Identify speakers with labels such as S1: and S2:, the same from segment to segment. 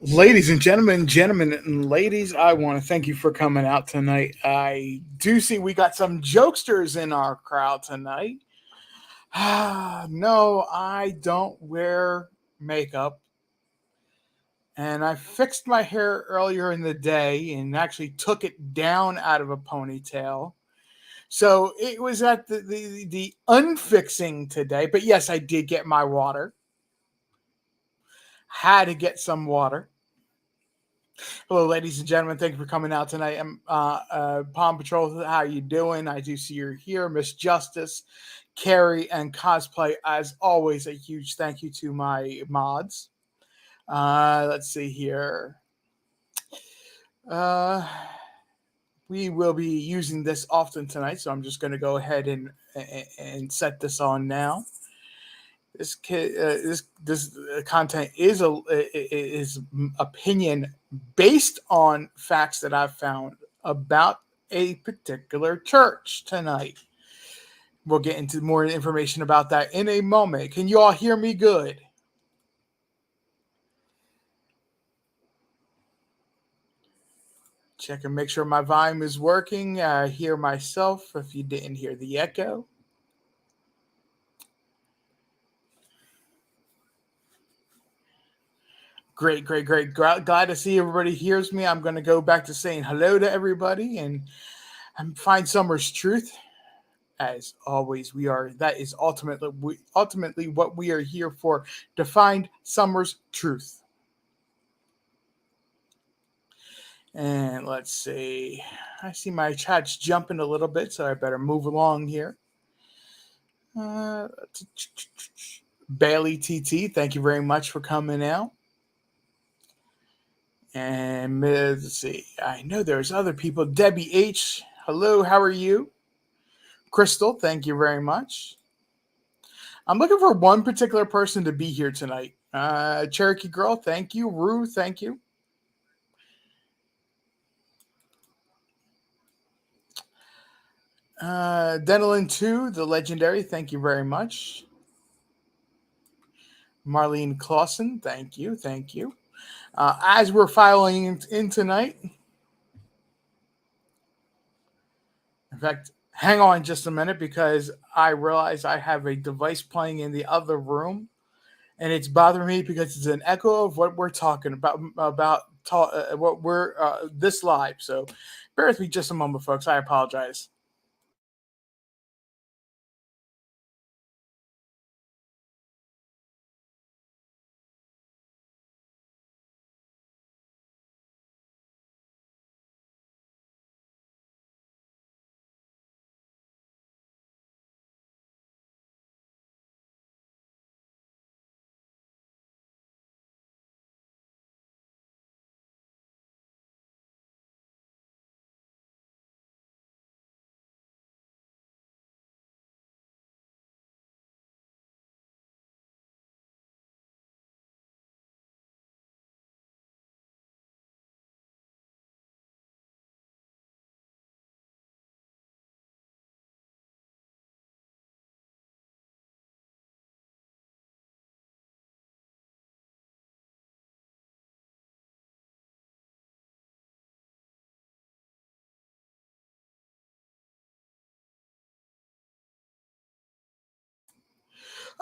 S1: Ladies and gentlemen and ladies, I want to thank you for coming out tonight. I do see we got some jokesters in our crowd tonight. No, I don't wear makeup. And I fixed my hair earlier in the day and actually took it down out of a ponytail. So it was at the unfixing today. But yes, I did get my water. Had to get some water. Hello, ladies and gentlemen. Thank you for coming out tonight. Palm Patrol. How you doing? I do see you're here, Miss Justice, Carrie, and Cosplay. As always, a huge thank you to my mods. Let's see here. Uh, we will be using this often tonight, so I'm just going to go ahead and set this on now. This content is opinion based on facts that I've found about a particular church tonight. We'll get into more information about that in a moment. Can you all hear me good? Check and make sure my volume is working. I hear myself if you didn't hear the echo. Great, great, great. Glad to see everybody hears me. I'm going to go back to saying hello to everybody and find Summer's truth. As always, we are that is ultimately what we are here for, to find Summer's truth. And let's see, I see my chat's jumping a little bit, so I better move along here. uh, Bailey TT, thank you very much for coming out. And let's see, I know there's other people. Debbie H, hello, how are you? Crystal, thank you very much. I'm looking for one particular person to be here tonight. Cherokee Girl, thank you. Rue, thank you. Denelin 2, the legendary, thank you very much. Marlene Clausen, thank you, thank you. As we're filing in tonight, in fact, hang on just a minute because I realize I have a device playing in the other room and it's bothering me because it's an echo of what we're talking about what we're this live. So bear with me just a moment, folks. I apologize.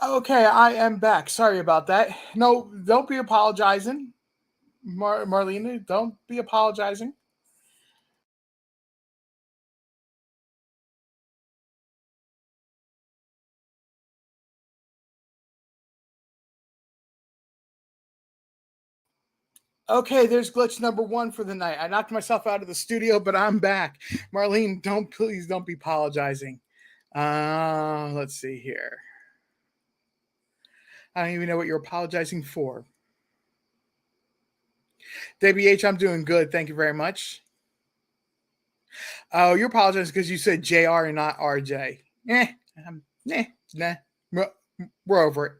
S1: Okay, I am back. Sorry about that. No, don't be apologizing, Marlena. Don't be apologizing. Okay, there's glitch number one for the night. I knocked myself out of the studio, but I'm back. Marlene, don't be apologizing. Let's see here. I don't even know what you're apologizing for. WH, I'm doing good. Thank you very much. Oh, you're apologizing because you said JR and not RJ. Eh, nah. We're over it.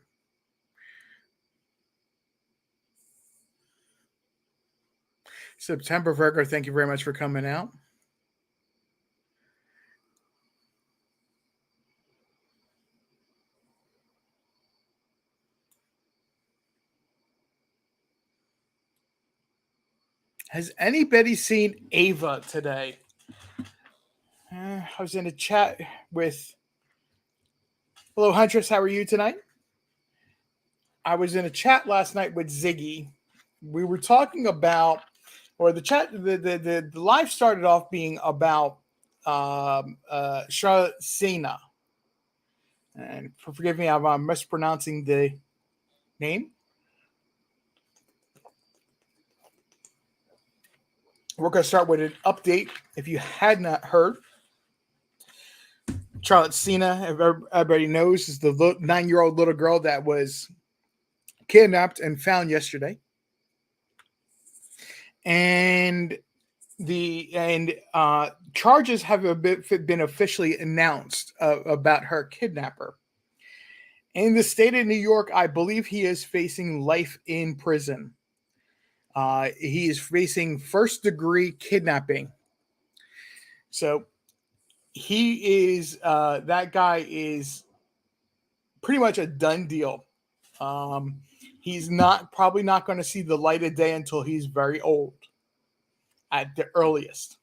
S1: September Virgo, thank you very much for coming out. Has anybody seen Ava today? I was in a chat with. Hello, Huntress. How are you tonight? I was in a chat last night with Ziggy. We were talking about, or the chat, the live started off being about Charlotte Cena. And forgive me, I'm mispronouncing the name. We're going to start with an update. If you had not heard, Charlotte Cena, everybody knows, is the 9-year-old little girl that was kidnapped and found yesterday. And charges have been officially announced about her kidnapper. In the state of New York, I believe he is facing life in prison. He is facing first-degree kidnapping. So that guy is pretty much a done deal. He's probably not going to see the light of day until he's very old at the earliest.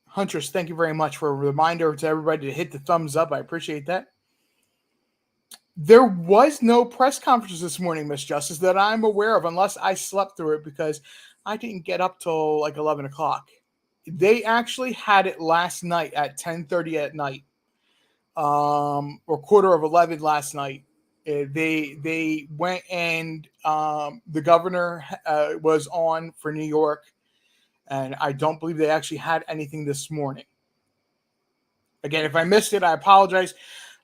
S1: Huntress, thank you very much for a reminder to everybody to hit the thumbs up. I appreciate that. There was no press conference this morning, Miss Justice, that I'm aware of, unless I slept through it because I didn't get up till like 11 o'clock. They actually had it last night at 10:30 at night, or quarter of 11 last night. They went and the governor was on for New York, and I don't believe they actually had anything this morning. Again, if I missed it, I apologize.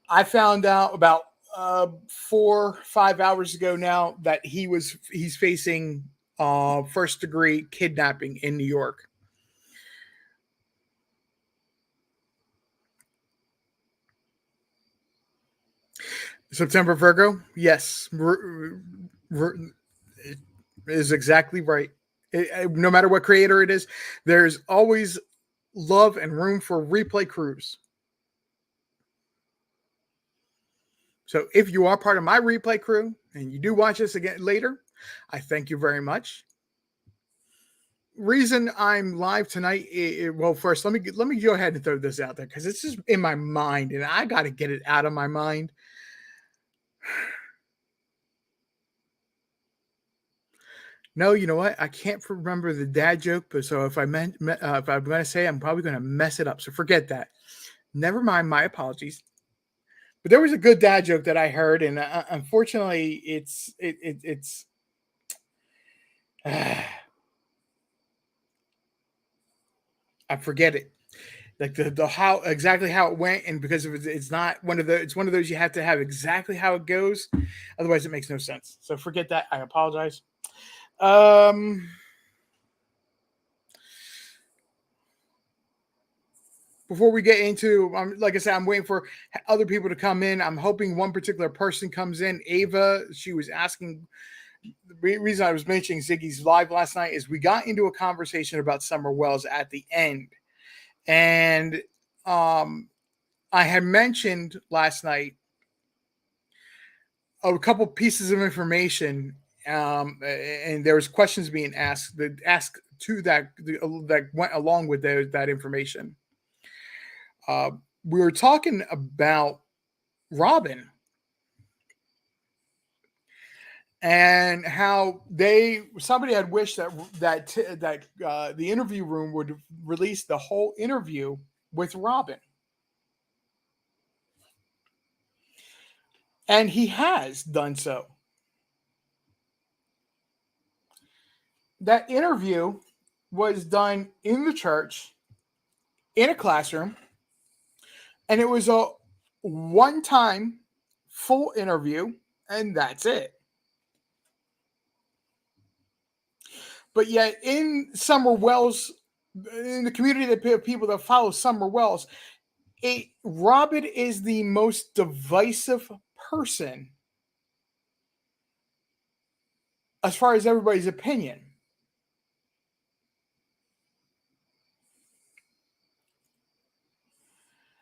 S1: I found out about 4-5 hours ago now that he's facing first-degree kidnapping in New York. September Virgo, yes, is exactly right. No matter what creator it is, there's always love and room for replay crews. So if you are part of my replay crew and you do watch this again later, I thank you very much. Reason I'm live tonight, well, first let me go ahead and throw this out there because it's just in my mind and I got to get it out of my mind. No, you know what? I can't remember the dad joke, but so if I'm going to say, I'm probably going to mess it up. So forget that. Never mind. My apologies. But there was a good dad joke that I heard, and unfortunately, it's I forget it. Like the how exactly how it went, and because it's not one of those you have to have exactly how it goes, otherwise it makes no sense. So forget that. I apologize. Before we get into, like I said, I'm waiting for other people to come in. I'm hoping one particular person comes in. Ava, she was asking. The reason I was mentioning Ziggy's live last night is we got into a conversation about Summer Wells at the end, and I had mentioned last night a couple pieces of information, and there was questions being asked to that went along with that information. We were talking about Robin and how somebody had wished that the interview room would release the whole interview with Robin, and he has done so. That interview was done in the church, in a classroom, and it was a one-time full interview, and that's it. But yet in Summer Wells, in the community of people that follow Summer Wells, Robin is the most divisive person as far as everybody's opinion.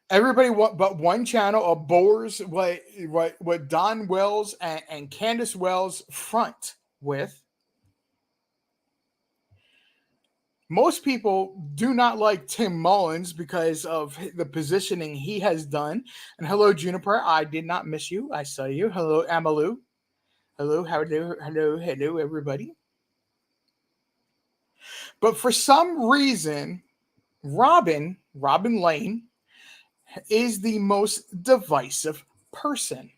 S1: Everybody but one channel abhors what Don Wells and Candace Wells front with. Most people do not like Tim Mullins because of the positioning he has done. And hello, Juniper. I did not miss you. I saw you. Hello, Amalu. Hello, hello, everybody. But for some reason, Robin Lane, is the most divisive person.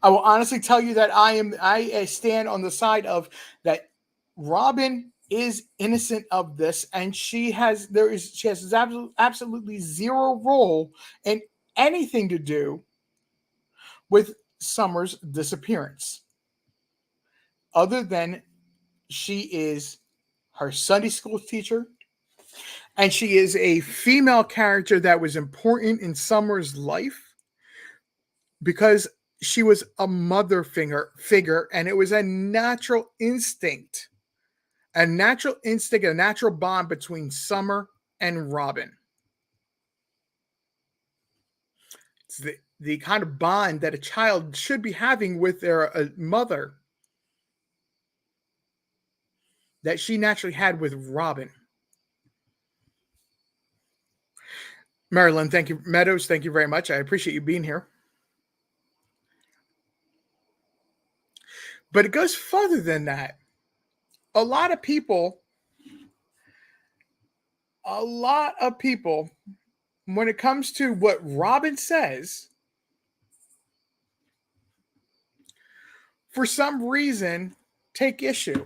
S1: I will honestly tell you that I stand on the side of that Robin is innocent of this, and she has absolutely zero role in anything to do with Summer's disappearance, other than she is her Sunday school teacher, and she is a female character that was important in Summer's life because she was a mother figure, and it was a natural bond between Summer and Robin. It's the kind of bond that a child should be having with their mother that she naturally had with Robin. Marilyn, thank you. Meadows, thank you very much. I appreciate you being here. But it goes further than that. A lot of people, a lot of people, when it comes to what Robin says, for some reason, take issue.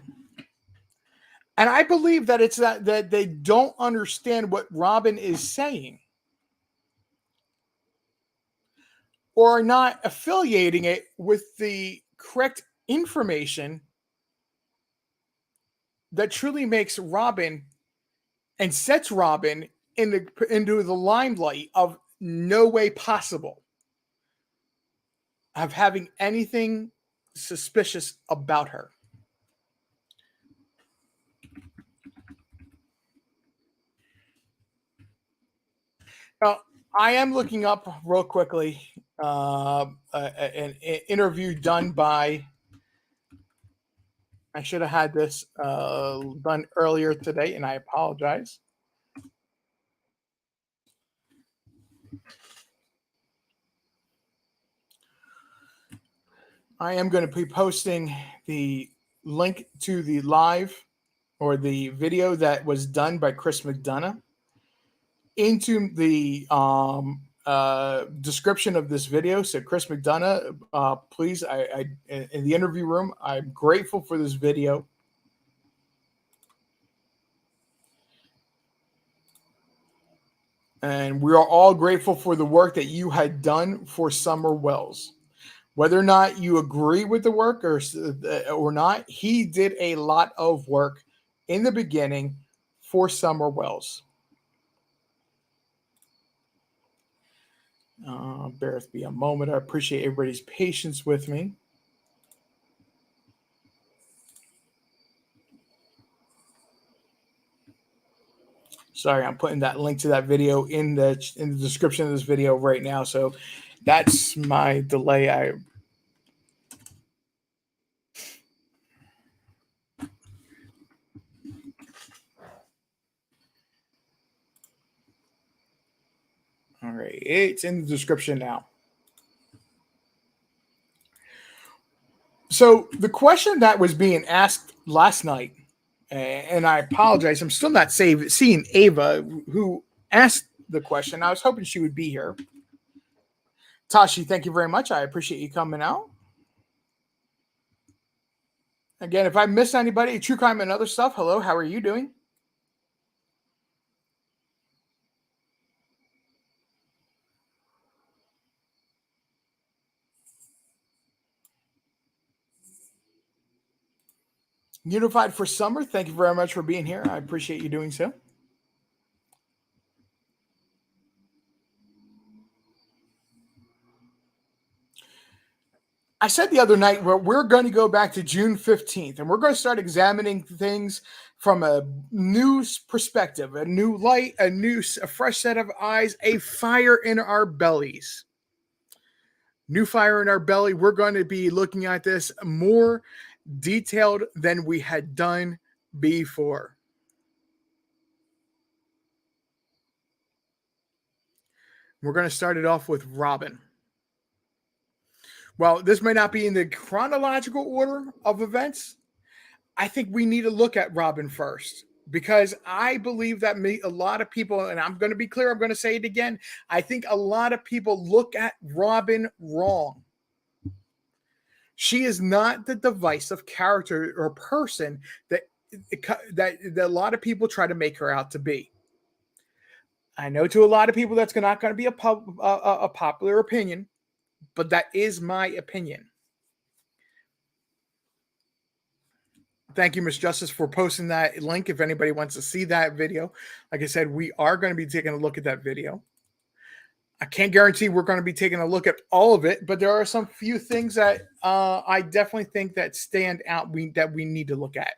S1: And I believe that it's that they don't understand what Robin is saying, or are not affiliating it with the correct information that truly makes Robin and sets Robin into the limelight of no way possible of having anything suspicious about her. Now, I am looking up real quickly an interview done by. I should have had this done earlier today, and I apologize. I am going to be posting the link to the live or the video that was done by Chris McDonough into the description of this video. So, Chris McDonough, please, in the interview room, I'm grateful for this video. And we are all grateful for the work that you had done for Summer Wells. Whether or not you agree with the work or not, he did a lot of work in the beginning for Summer Wells. Bear with me a moment. I appreciate everybody's patience with me. Sorry, I'm putting that link to that video in the description of this video right now. So that's my delay. All right, it's in the description now. So the question that was being asked last night, and I apologize, I'm still not seeing Ava, who asked the question. I was hoping she would be here. Tashi, thank you very much. I appreciate you coming out. Again, if I missed anybody, True Crime and Other Stuff, hello, how are you doing? Unified for Summer, thank you very much for being here. I appreciate you doing so. I said the other night we're going to go back to June 15th, and we're going to start examining things from a new perspective, a new light, a fresh set of eyes, a fire in our bellies. new fire in our belly. We're going to be looking at this more detailed than we had done before. We're going to start it off with Robin. Well, this may not be in the chronological order of events. I think we need to look at Robin first, because I believe that a lot of people, and I'm going to be clear, I'm going to say it again, I think a lot of people look at Robin wrong. She is not the divisive character or person that a lot of people try to make her out to be. I know to a lot of people that's not going to be a popular opinion, but that is my opinion. Thank you, Miss Justice, for posting that link. If anybody wants to see that video, like I said, we are going to be taking a look at that video. I can't guarantee we're going to be taking a look at all of it, but there are some few things that I definitely think that stand out that we need to look at.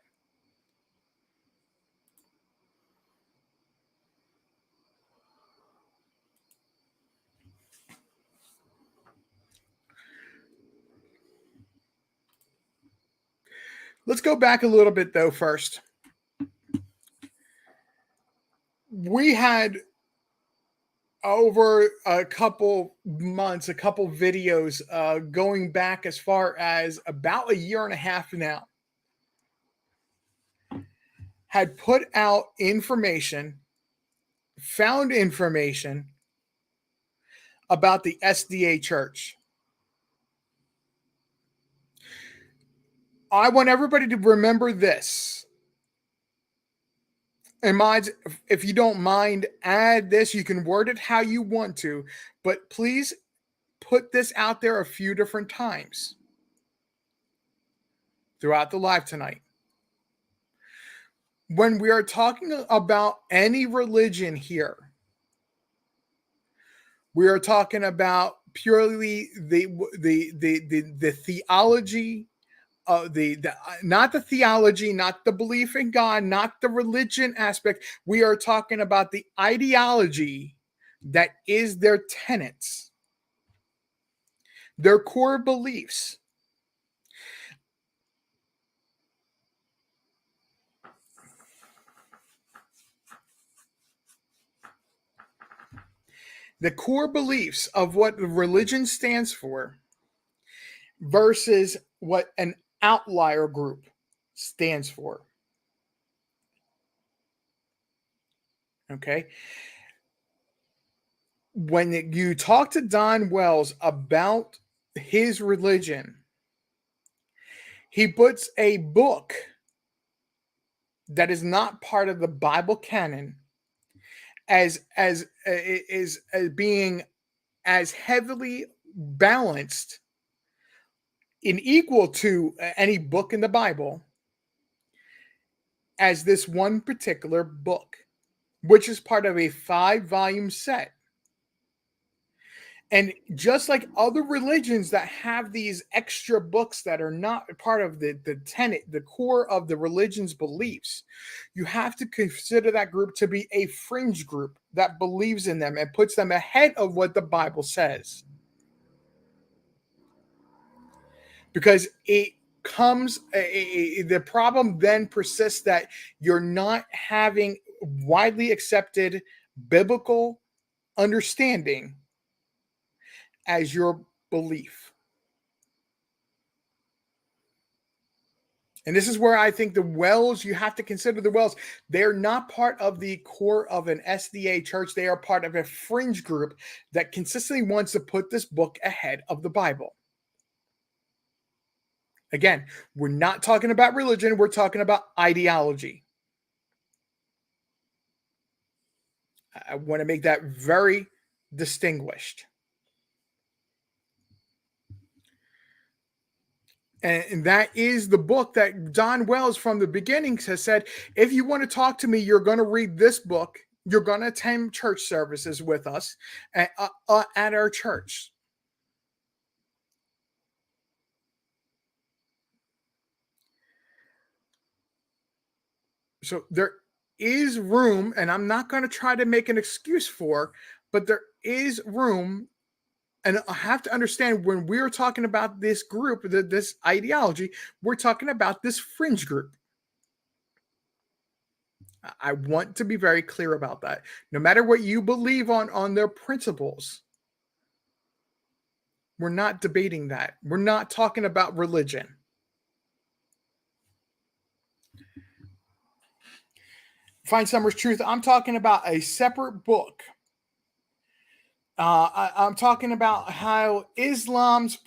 S1: Let's go back a little bit, though, first. We had over a couple months, a couple videos going back as far as about a year and a half now, had put out information, found information about the SDA church. I want everybody to remember this. And minds, if you don't mind, add this. You can word it how you want to, but please put this out there a few different times throughout the live tonight. When we are talking about any religion here, we are talking about purely the theology, not the theology, not the belief in God, not the religion aspect. We are talking about the ideology that is their tenets, their core beliefs. The core beliefs of what the religion stands for versus what an outlier group stands for. Okay. When you talk to Don Wells about his religion, he puts a book that is not part of the Bible canon as being as heavily balanced in equal to any book in the Bible as this one particular book, which is part of a 5-volume set. And just like other religions that have these extra books that are not part of the tenet, the core of the religion's beliefs, you have to consider that group to be a fringe group that believes in them and puts them ahead of what the Bible says. Because it comes, the problem then persists that you're not having widely accepted biblical understanding as your belief. And this is where I think the Wells, you have to consider the Wells. They're not part of the core of an SDA church. They are part of a fringe group that consistently wants to put this book ahead of the Bible. Again, we're not talking about religion. We're talking about ideology. I want to make that very distinguished. And that is the book that Don Wells from the beginning has said, if you want to talk to me, you're going to read this book. You're going to attend church services with us at our church. So there is room, and I'm not going to try to make an excuse for, but there is room And I have to understand when we're talking about this group, this ideology, we're talking about this fringe group. I want to be very clear about that. No matter what you believe on their principles, we're not debating that. We're not talking about religion. Find Summer's Truth. I'm talking about a separate book. I'm talking about how Islam's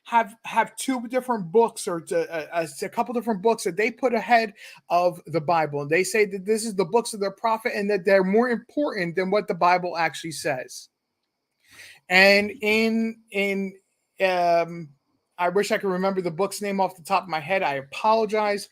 S1: have two different books, or a couple different books that they put ahead of the Bible, and they say that this is the books of their prophet, and that they're more important than what the Bible actually says. And I wish I could remember the book's name off the top of my head. I apologize.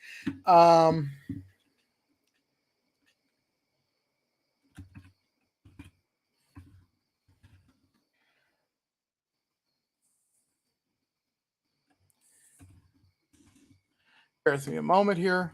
S1: Bear with me a moment here.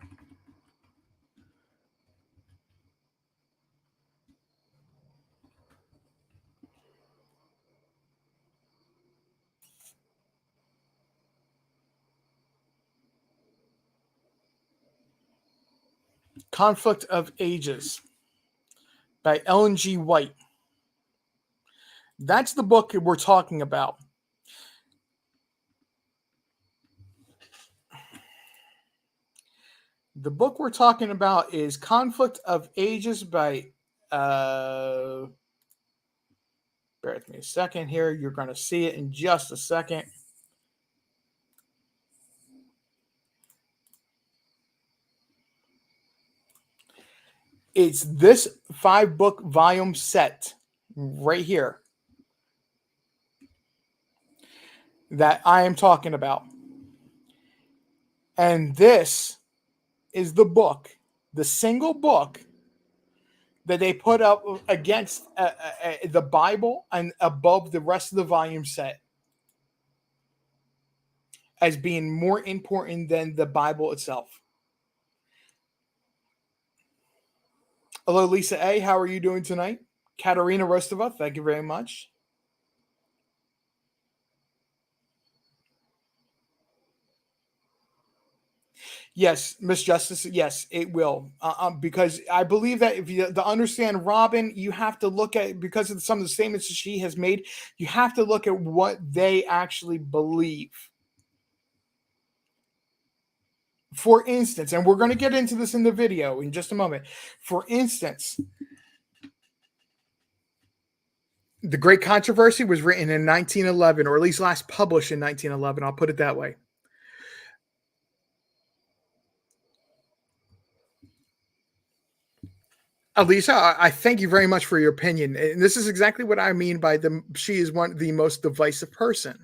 S1: Conflict of Ages by Ellen G. White. That's the book we're talking about. The book we're talking about is Conflict of Ages by bear with me a second here. You're going to see it in just a second. It's this 5-book volume set right here that I am talking about. And this is the book, the single book that they put up against the Bible and above the rest of the volume set as being more important than the Bible itself. Hello, Lisa A. How are you doing tonight? Katerina Rostova, thank you very much. Yes, Miss Justice. Yes, it will. Because I believe that if you to understand Robin, you have to look at, because of some of the statements that she has made, you have to look at what they actually believe. For instance, and we're going to get into this in the video in just a moment. For instance, The Great Controversy was written in 1911, or at least last published in 1911. I'll put it that way. Alisa, I thank you very much for your opinion. And this is exactly what I mean by she is the most divisive person.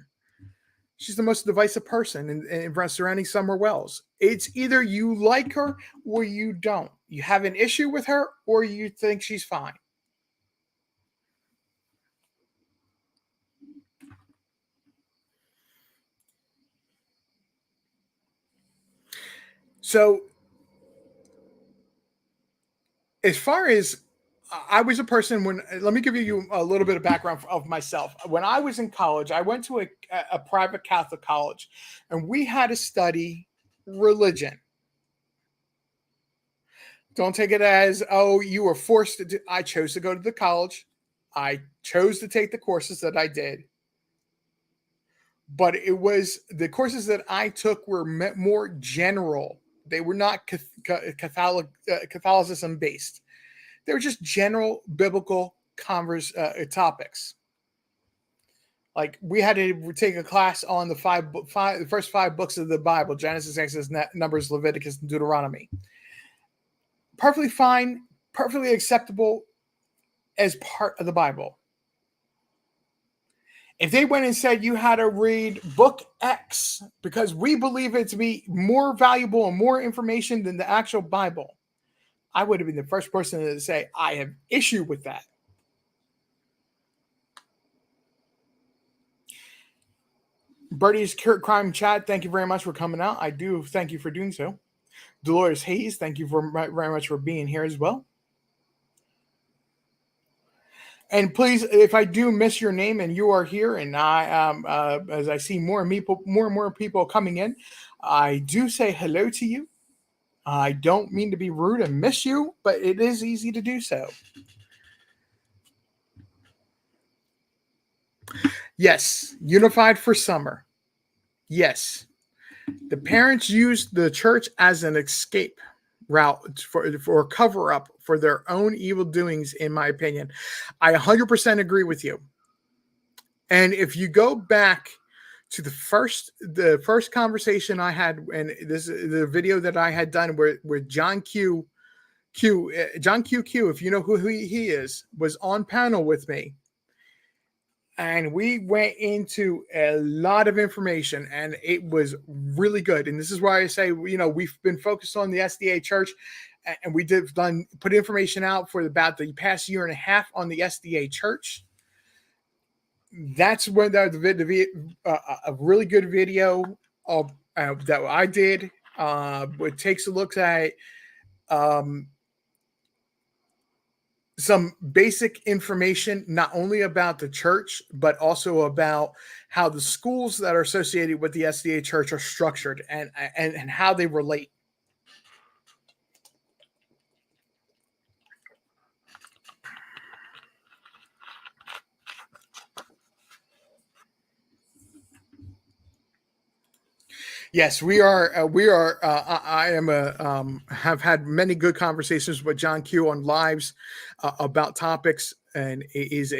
S1: She's the most divisive person in surrounding Summer Wells. It's either you like her or you don't. You have an issue with her or you think she's fine. So, as far as I was a person let me give you a little bit of background of myself. When I was in college, I went to a private Catholic college, and we had to study religion. Don't take it as, oh, you were forced to do. I chose to go to the college. I chose to take the courses that I did. But it was the courses that I took were more general. They were not Catholicism based. They were just general biblical topics. Like we had to take a class on the first 5 books of the Bible: Genesis, Exodus, Numbers, Leviticus, and Deuteronomy. Perfectly fine, perfectly acceptable as part of the Bible. If they went and said you had to read book X because we believe it to be more valuable and more information than the actual Bible, I would have been the first person to say, I have issue with that. Birdie's Crime Chat, thank you very much for coming out. I do thank you for doing so. Dolores Hayes, thank you very much for being here as well. And please, if I do miss your name and you are here, and as I see more and more people coming in, I do say hello to you. I don't mean to be rude and miss you, but it is easy to do so. Yes, unified for summer. Yes, the parents used the church as an escape route for cover up for their own evil doings. In my opinion, I 100% agree with you. And if you go back to the first conversation I had, and this is the video that I had done with John John QQ, if you know who he is, was on panel with me. And we went into a lot of information, and it was really good. And this is why I say, we've been focused on the SDA church, and we put information out for about the past year and a half on the SDA church. That's when a really good video of that I did. It takes a look at some basic information, not only about the church, but also about how the schools that are associated with the SDA church are structured and how they relate. Yes, we are. I am have had many good conversations with John Q on lives about topics, and it is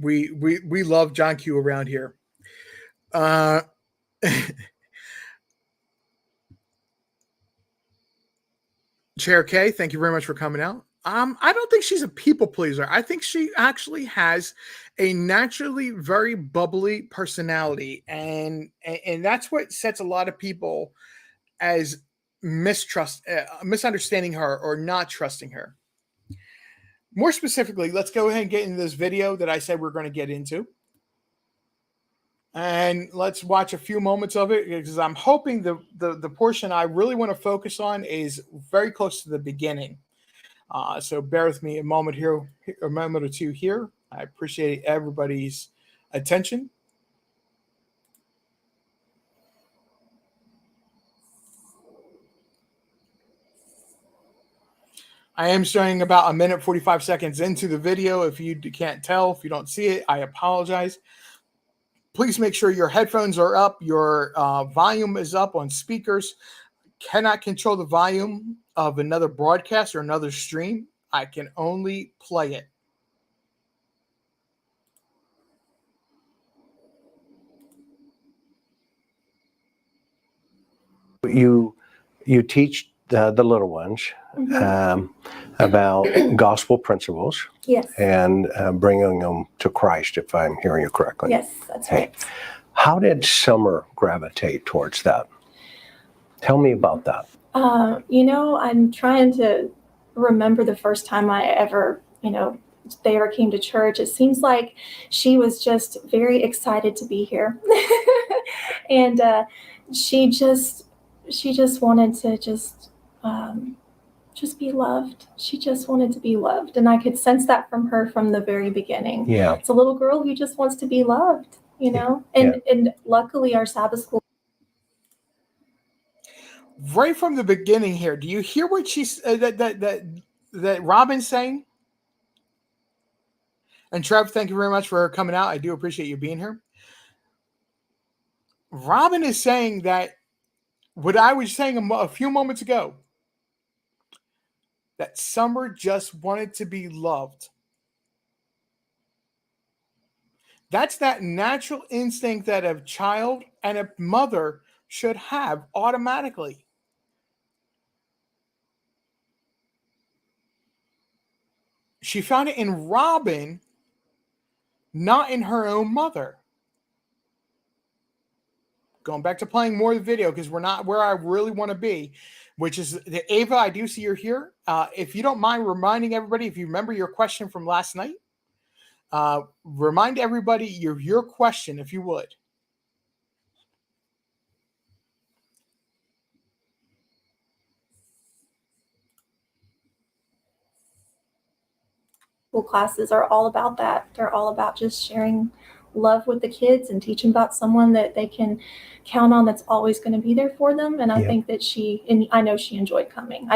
S1: we love John Q around here. Chair K, thank you very much for coming out. I don't think she's a people pleaser. I think she actually has a naturally very bubbly personality, and that's what sets a lot of people as misunderstanding her or not trusting her. More specifically, let's go ahead and get into this video that I said we're going to get into. And let's watch a few moments of it, because I'm hoping the portion I really want to focus on is very close to the beginning. So bear with me a moment or two here. I appreciate everybody's attention. I am showing about 1:45 seconds into the video. If you can't tell, if you don't see it, I apologize. Please make sure your headphones are up, your volume is up on speakers. Cannot control the volume of another broadcast or another stream. I can only play it.
S2: You teach the little ones about gospel principles,
S3: yes,
S2: and bringing them to Christ, if I'm hearing you correctly.
S3: Yes, that's right.
S2: How did Summer gravitate towards that? Tell me about that.
S3: I'm trying to remember the first time I ever, they ever came to church. It seems like she was just very excited to be here. And she just wanted to just be loved. She just wanted to be loved. And I could sense that from her from the very beginning.
S2: Yeah.
S3: It's a little girl who just wants to be loved, And luckily our Sabbath school.
S1: Right from the beginning here, do you hear what she's that Robin's saying? And Trev, thank you very much for coming out. I do appreciate you being here. Robin is saying that what I was saying a few moments ago, that Summer just wanted to be loved. That's that natural instinct that a child and a mother should have automatically. She found it in Robin, not in her own mother. Going back to playing more of the video, because we're not where I really want to be, which is the Ava, I do see you're here. If you don't mind reminding everybody, if you remember your question from last night, remind everybody your question, if you would.
S3: school classes are all about that. They're all about just sharing love with the kids and teaching about someone that they can count on that's always going to be there for them. And I think that I know she enjoyed coming.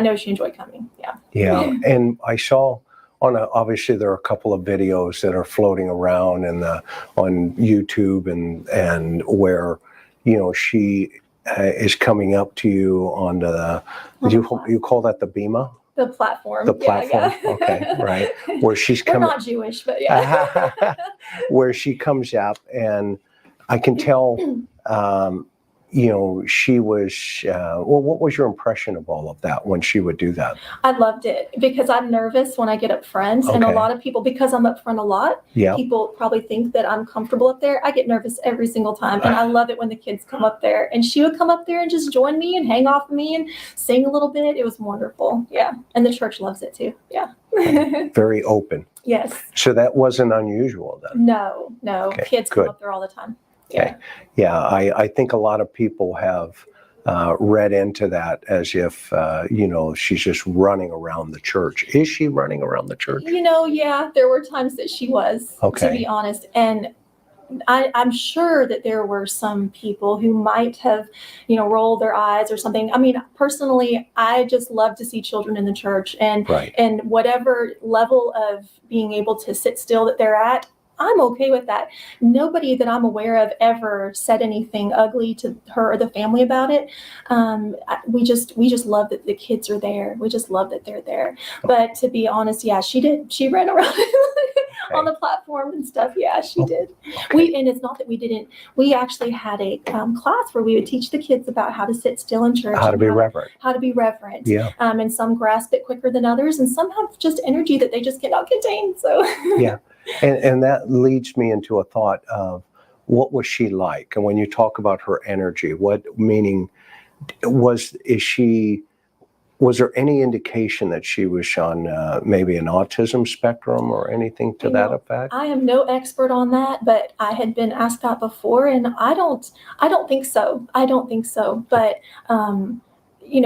S3: Yeah.
S2: Yeah. And I saw obviously there are a couple of videos that are floating around on YouTube and where, she is coming up to you on you call that the bema?
S3: The platform.
S2: The platform.
S3: Yeah.
S2: Okay. Right. Where she's
S3: We're
S2: coming.
S3: not Jewish, but yeah.
S2: Where she comes up, and I can tell, she was, what was your impression of all of that when she would do that?
S3: I loved it because I'm nervous when I get up front. And a lot of people, because I'm up front a lot, people probably think that I'm comfortable up there. I get nervous every single time. And I love it when the kids come up there. And she would come up there and just join me and hang off of me and sing a little bit. It was wonderful. Yeah. And the church loves it too. Yeah.
S2: Very open.
S3: Yes.
S2: So that wasn't unusual then?
S3: No.
S2: Okay,
S3: Kids come up there all the time.
S2: Okay. Yeah. I think a lot of people have read into that as if, she's just running around the church. Is she running around the church?
S3: Yeah, there were times that she was, to be honest. And I'm sure that there were some people who might have, rolled their eyes or something. I mean, personally, I just love to see children in the church and whatever level of being able to sit still that they're at, I'm okay with that. Nobody that I'm aware of ever said anything ugly to her or the family about it. We just love that the kids are there. We just love that they're there. But to be honest, yeah, she did. She ran around on the platform and stuff. Yeah, she did. And it's not that we didn't. We actually had a class where we would teach the kids about how to sit still in church.
S2: How to be reverent.
S3: How to be reverent.
S2: Yeah.
S3: And some grasp it quicker than others, and some have just energy that they just cannot contain. So. Yeah.
S2: And that leads me into a thought of what was she like? And when you talk about her energy, was there any indication that she was on maybe an autism spectrum or anything to that effect?
S3: I am no expert on that, but I had been asked that before, and I don't think so. But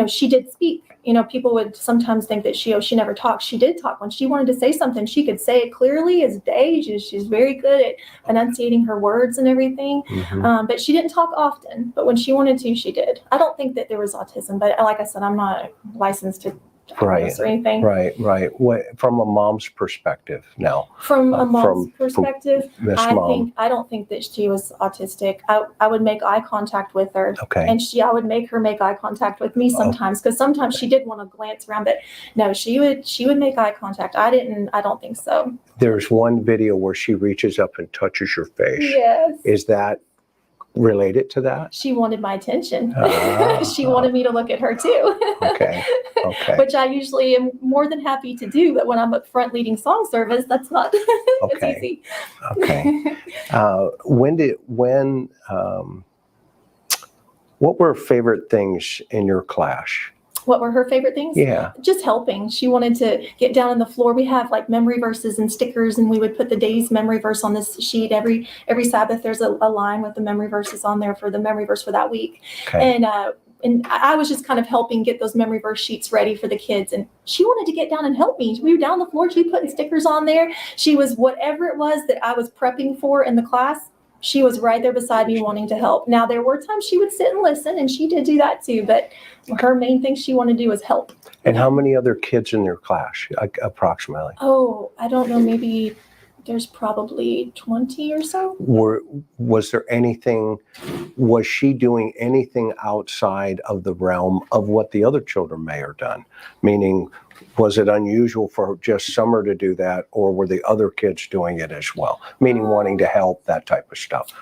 S3: she did speak. People would sometimes think that she never talks. She did talk. When she wanted to say something, she could say it clearly as day. She's very good at enunciating her words and everything.
S2: Mm-hmm.
S3: But she didn't talk often. But when she wanted to, she did. I don't think that there was autism. But like I said, I'm not licensed to diagnose or anything.
S2: Right. What, from a mom's perspective now?
S3: From a mom's perspective,
S2: Mom.
S3: I don't think that she was autistic. I would make eye contact with her.
S2: Okay.
S3: And I would make her make eye contact with me sometimes, because sometimes she did want to glance around, but no, she would make eye contact. I don't think so.
S2: There's one video where she reaches up and touches your face.
S3: Yes.
S2: Is that related to that?
S3: She wanted my attention. She wanted me to look at her too.
S2: Okay.
S3: Which I usually am more than happy to do, but when I'm up front leading song service, that's not as easy.
S2: Okay. What were favorite things in your class?
S3: What were her favorite things?
S2: Yeah.
S3: Just helping. She wanted to get down on the floor. We have like memory verses and stickers, and we would put the day's memory verse on this sheet. Every Sabbath, there's a line with the memory verses on there for the memory verse for that week.
S2: Okay.
S3: And I was just kind of helping get those memory verse sheets ready for the kids. And she wanted to get down and help me. We were down on the floor. She putting stickers on there. She was whatever it was that I was prepping for in the class. She was right there beside me wanting to help. Now, there were times she would sit and listen, and she did do that too. But her main thing she wanted to do was help.
S2: And how many other kids in your class, approximately?
S3: Oh, I don't know. Maybe there's probably 20 or so.
S2: Was she doing anything outside of the realm of what the other children may have done? Meaning, was it unusual for just Summer to do that, or were the other kids doing it as well? Meaning wanting to help, that type of stuff.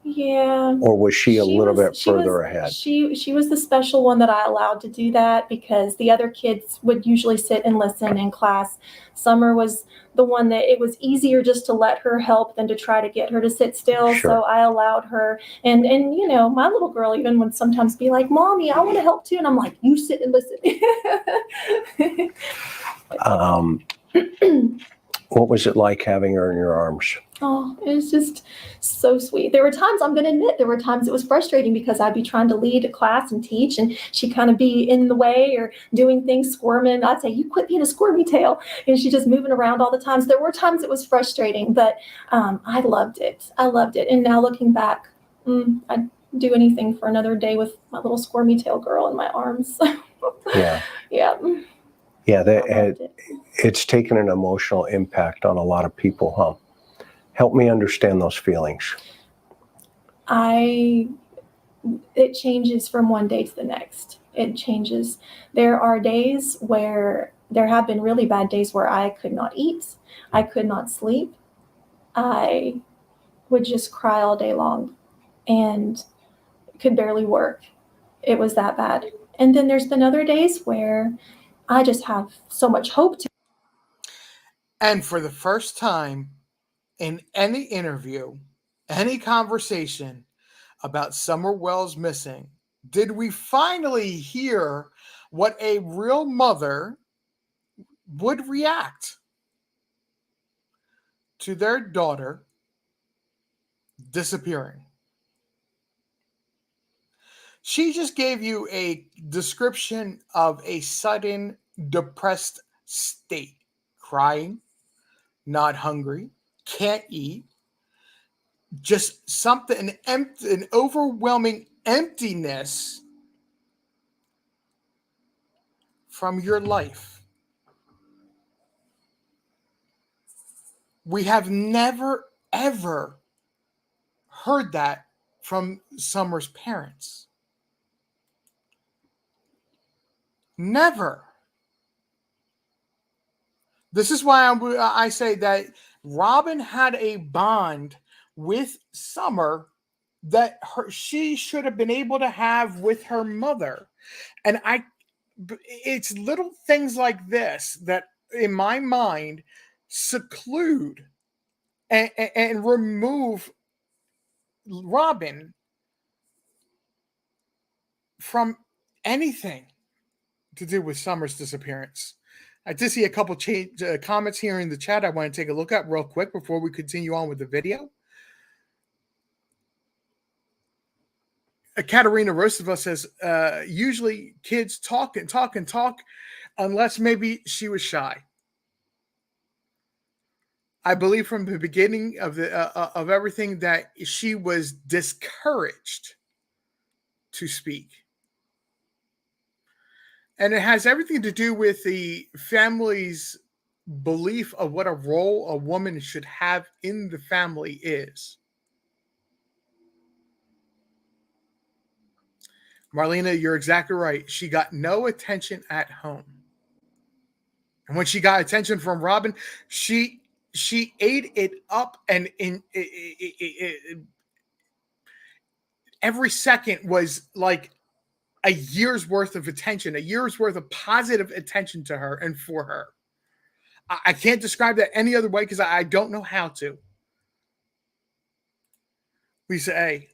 S3: Yeah.
S2: Or was she a little bit further ahead?
S3: She was the special one that I allowed to do that, because the other kids would usually sit and listen in class. Summer was the one that it was easier just to let her help than to try to get her to sit still.
S2: Sure.
S3: So I allowed her. And my little girl even would sometimes be like, "Mommy, I want to help too." And I'm like, "You sit and listen."
S2: What was it like having her in your arms?
S3: Oh, it was just so sweet. There were times, I'm going to admit, there were times it was frustrating because I'd be trying to lead a class and teach, and she'd kind of be in the way or doing things, squirming. I'd say, "You quit being a squirmy tail." And she's just moving around all the time. So there were times it was frustrating, but I loved it. I loved it. And now looking back, I'd do anything for another day with my little squirmy tail girl in my arms.
S2: Yeah.
S3: Yeah.
S2: Yeah,
S3: I loved it.
S2: it's taken an emotional impact on a lot of people, huh? Help me understand those feelings.
S3: It changes from one day to the next. It changes. There are days where there have been really bad days where I could not eat. I could not sleep. I would just cry all day long and could barely work. It was that bad. And then there's been other days where I just have so much hope to.
S1: And for the first time in any interview, any conversation about Summer Wells missing, did we finally hear what a real mother would react to their daughter disappearing. She just gave you a description of a sudden depressed state, crying, not hungry, can't eat, just something, an overwhelming emptiness from your life. We have never, ever heard that from Summer's parents. Never. This is why I say that Robin had a bond with Summer that she should have been able to have with her mother. And it's little things like this that, in my mind, seclude and remove Robin from anything to do with Summer's disappearance. I did see a couple comments here in the chat I want to take a look at real quick before we continue on with the video. Katerina Rostova says, usually kids talk and talk and talk unless maybe she was shy. I believe from the beginning of of everything that she was discouraged to speak. And it has everything to do with the family's belief of what a role a woman should have in the family is. Marlena, you're exactly right. She got no attention at home. And when she got attention from Robin, she ate it up, and every second was like a year's worth of attention, a year's worth of positive attention to her and for her. I can't describe that any other way because I don't know how to. Lisa A.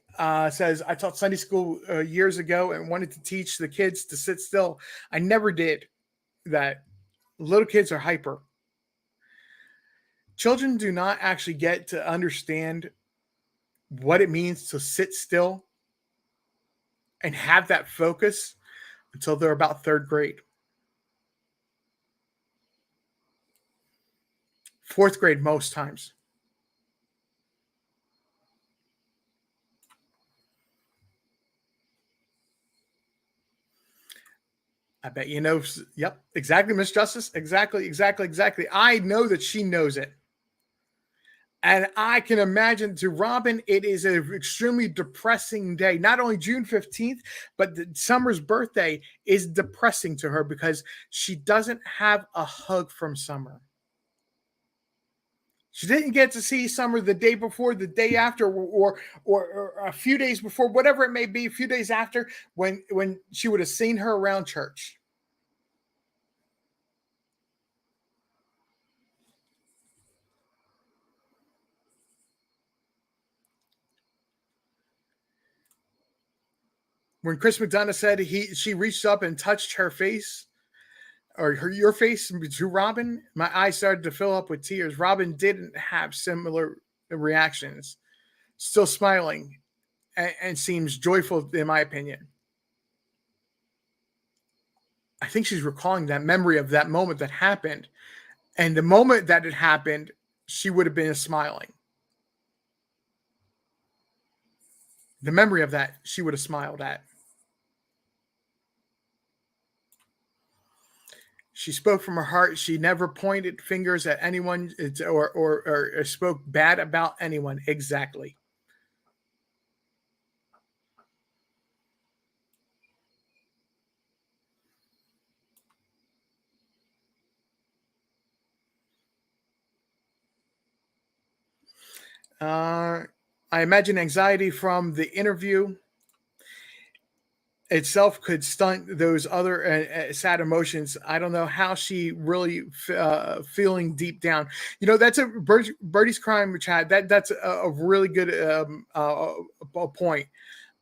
S1: Says, I taught Sunday school years ago and wanted to teach the kids to sit still. I never did that. Little kids are hyper. Children do not actually get to understand what it means to sit still and have that focus until they're about third grade. Fourth grade most times. I bet you know. Yep, exactly, Miss Justice. Exactly. I know that she knows it. And I can imagine to Robin, it is an extremely depressing day. Not only June 15th, but Summer's birthday is depressing to her because she doesn't have a hug from Summer. She didn't get to see Summer the day before, the day after, or a few days before, whatever it may be, a few days after, when she would have seen her around church. When Chris McDonough said she reached up and touched her face, your face to Robin, my eyes started to fill up with tears. Robin didn't have similar reactions, still smiling and seems joyful, in my opinion. I think she's recalling that memory of that moment that happened. And the moment that it happened, she would have been smiling. The memory of that, she would have smiled at. She spoke from her heart. She never pointed fingers at anyone or spoke bad about anyone. Exactly. I imagine anxiety from the interview itself could stunt those other sad emotions. I don't know how she really feeling deep down. That's a Birdie's crime chat. That's a really good point.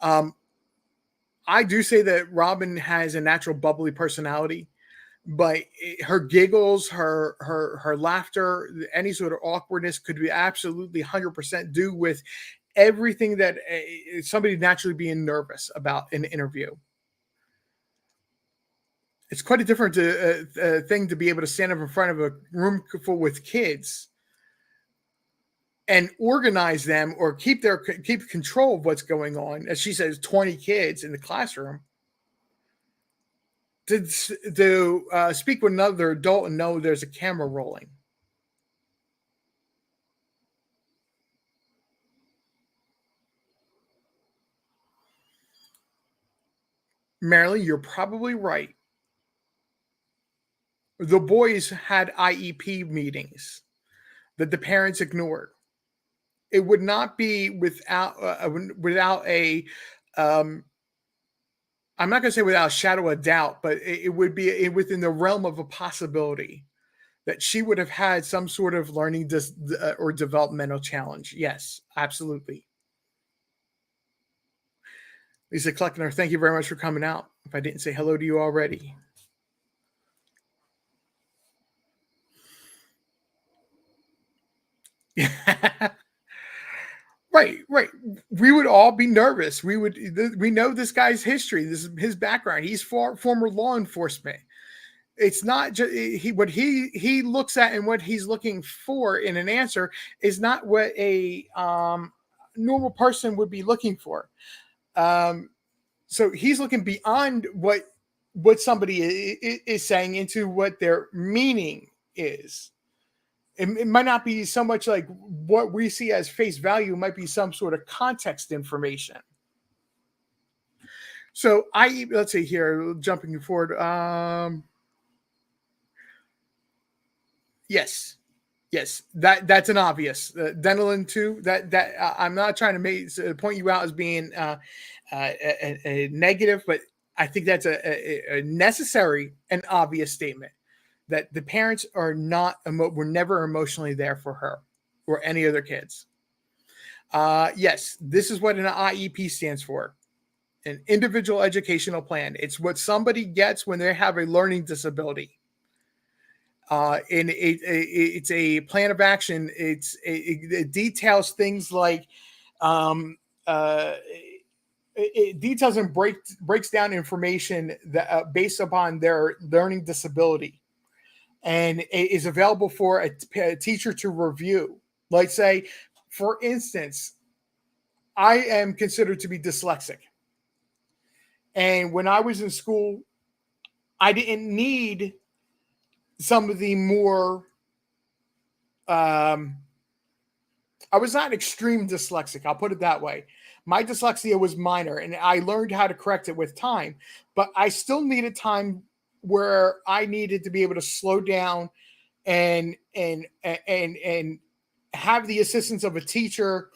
S1: I do say that Robin has a natural bubbly personality, but her giggles, her laughter, any sort of awkwardness could be absolutely 100% due with everything that somebody naturally being nervous about an interview. It's quite a different thing to be able to stand up in front of a room full with kids and organize them or keep control of what's going on. As she says, 20 kids in the classroom. To speak with another adult and know there's a camera rolling. Marilyn, you're probably right. The boys had IEP meetings that the parents ignored. It would not be without a I'm not going to say without a shadow of doubt, but it would be within the realm of a possibility that she would have had some sort of learning or developmental challenge. Yes, absolutely. Lisa Kleckner, thank you very much for coming out. If I didn't say hello to you already. Right. We would all be nervous. We know this guy's history. This is his background. He's former law enforcement. It's not just what he looks at, and what he's looking for in an answer is not what a normal person would be looking for. So he's looking beyond what somebody is saying into what their meaning is. It might not be so much like what we see as face value. It might be some sort of context information. So let's see here, jumping forward. Yes, that's an obvious. Denelin too. That I'm not trying to point you out as being a negative, but I think that's a necessary and obvious statement that the parents are were never emotionally there for her or any other kids. Yes, this is what an IEP stands for. An individual educational plan. It's what somebody gets when they have a learning disability. And it's a plan of action. It details things like it details and breaks down information that based upon their learning disability, and it is available for a teacher to review. Like, say, for instance, I am considered to be dyslexic, and when I was in school, I didn't need some of the more I was not extreme dyslexic. I'll put it that way. My dyslexia was minor, and I learned how to correct it with time. But I still needed time where I needed to be able to slow down and have the assistance of a teacher,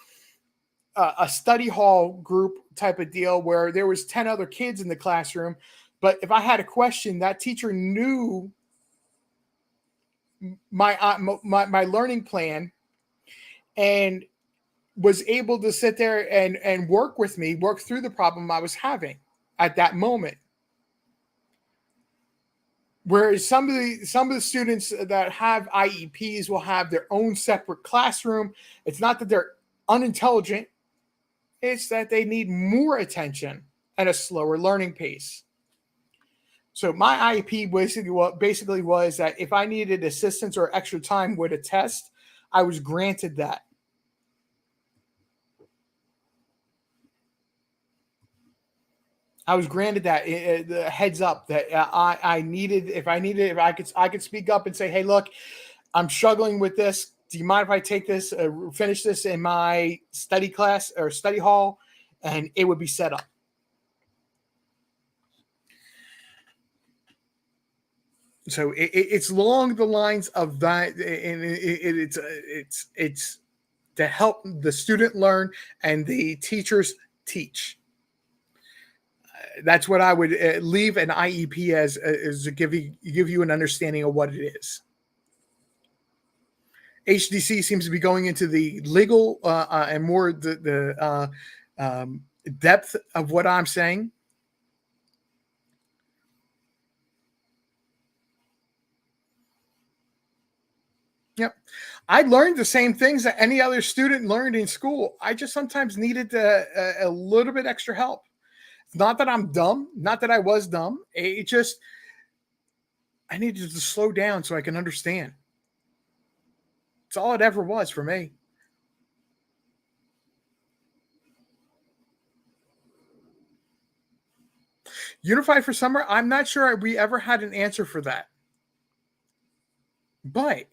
S1: a study hall group type of deal where there was 10 other kids in the classroom. But if I had a question, that teacher knew my learning plan and was able to sit there and work with me, work through the problem I was having at that moment. Whereas some of the students that have IEPs will have their own separate classroom. It's not that they're unintelligent, it's that they need more attention at a slower learning pace. So my IEP basically was that if I needed assistance or extra time with a test, I was granted that. I was granted that the heads up that I needed. If I could speak up and say, "Hey, look, I'm struggling with this. Do you mind if I take this, finish this in my study class or study hall?" And it would be set up. So it's along the lines of that, and it's to help the student learn and the teachers teach. That's what I would leave an IEP as, is to give you an understanding of what it is. HDC seems to be going into the legal and more the depth of what I'm saying. Yep. I learned the same things that any other student learned in school. I just sometimes needed a little bit extra help. It's not that I'm dumb, not that I was dumb. It just, I needed to slow down so I can understand. It's all it ever was for me. Unified for Summer, I'm not sure we ever had an answer for that. But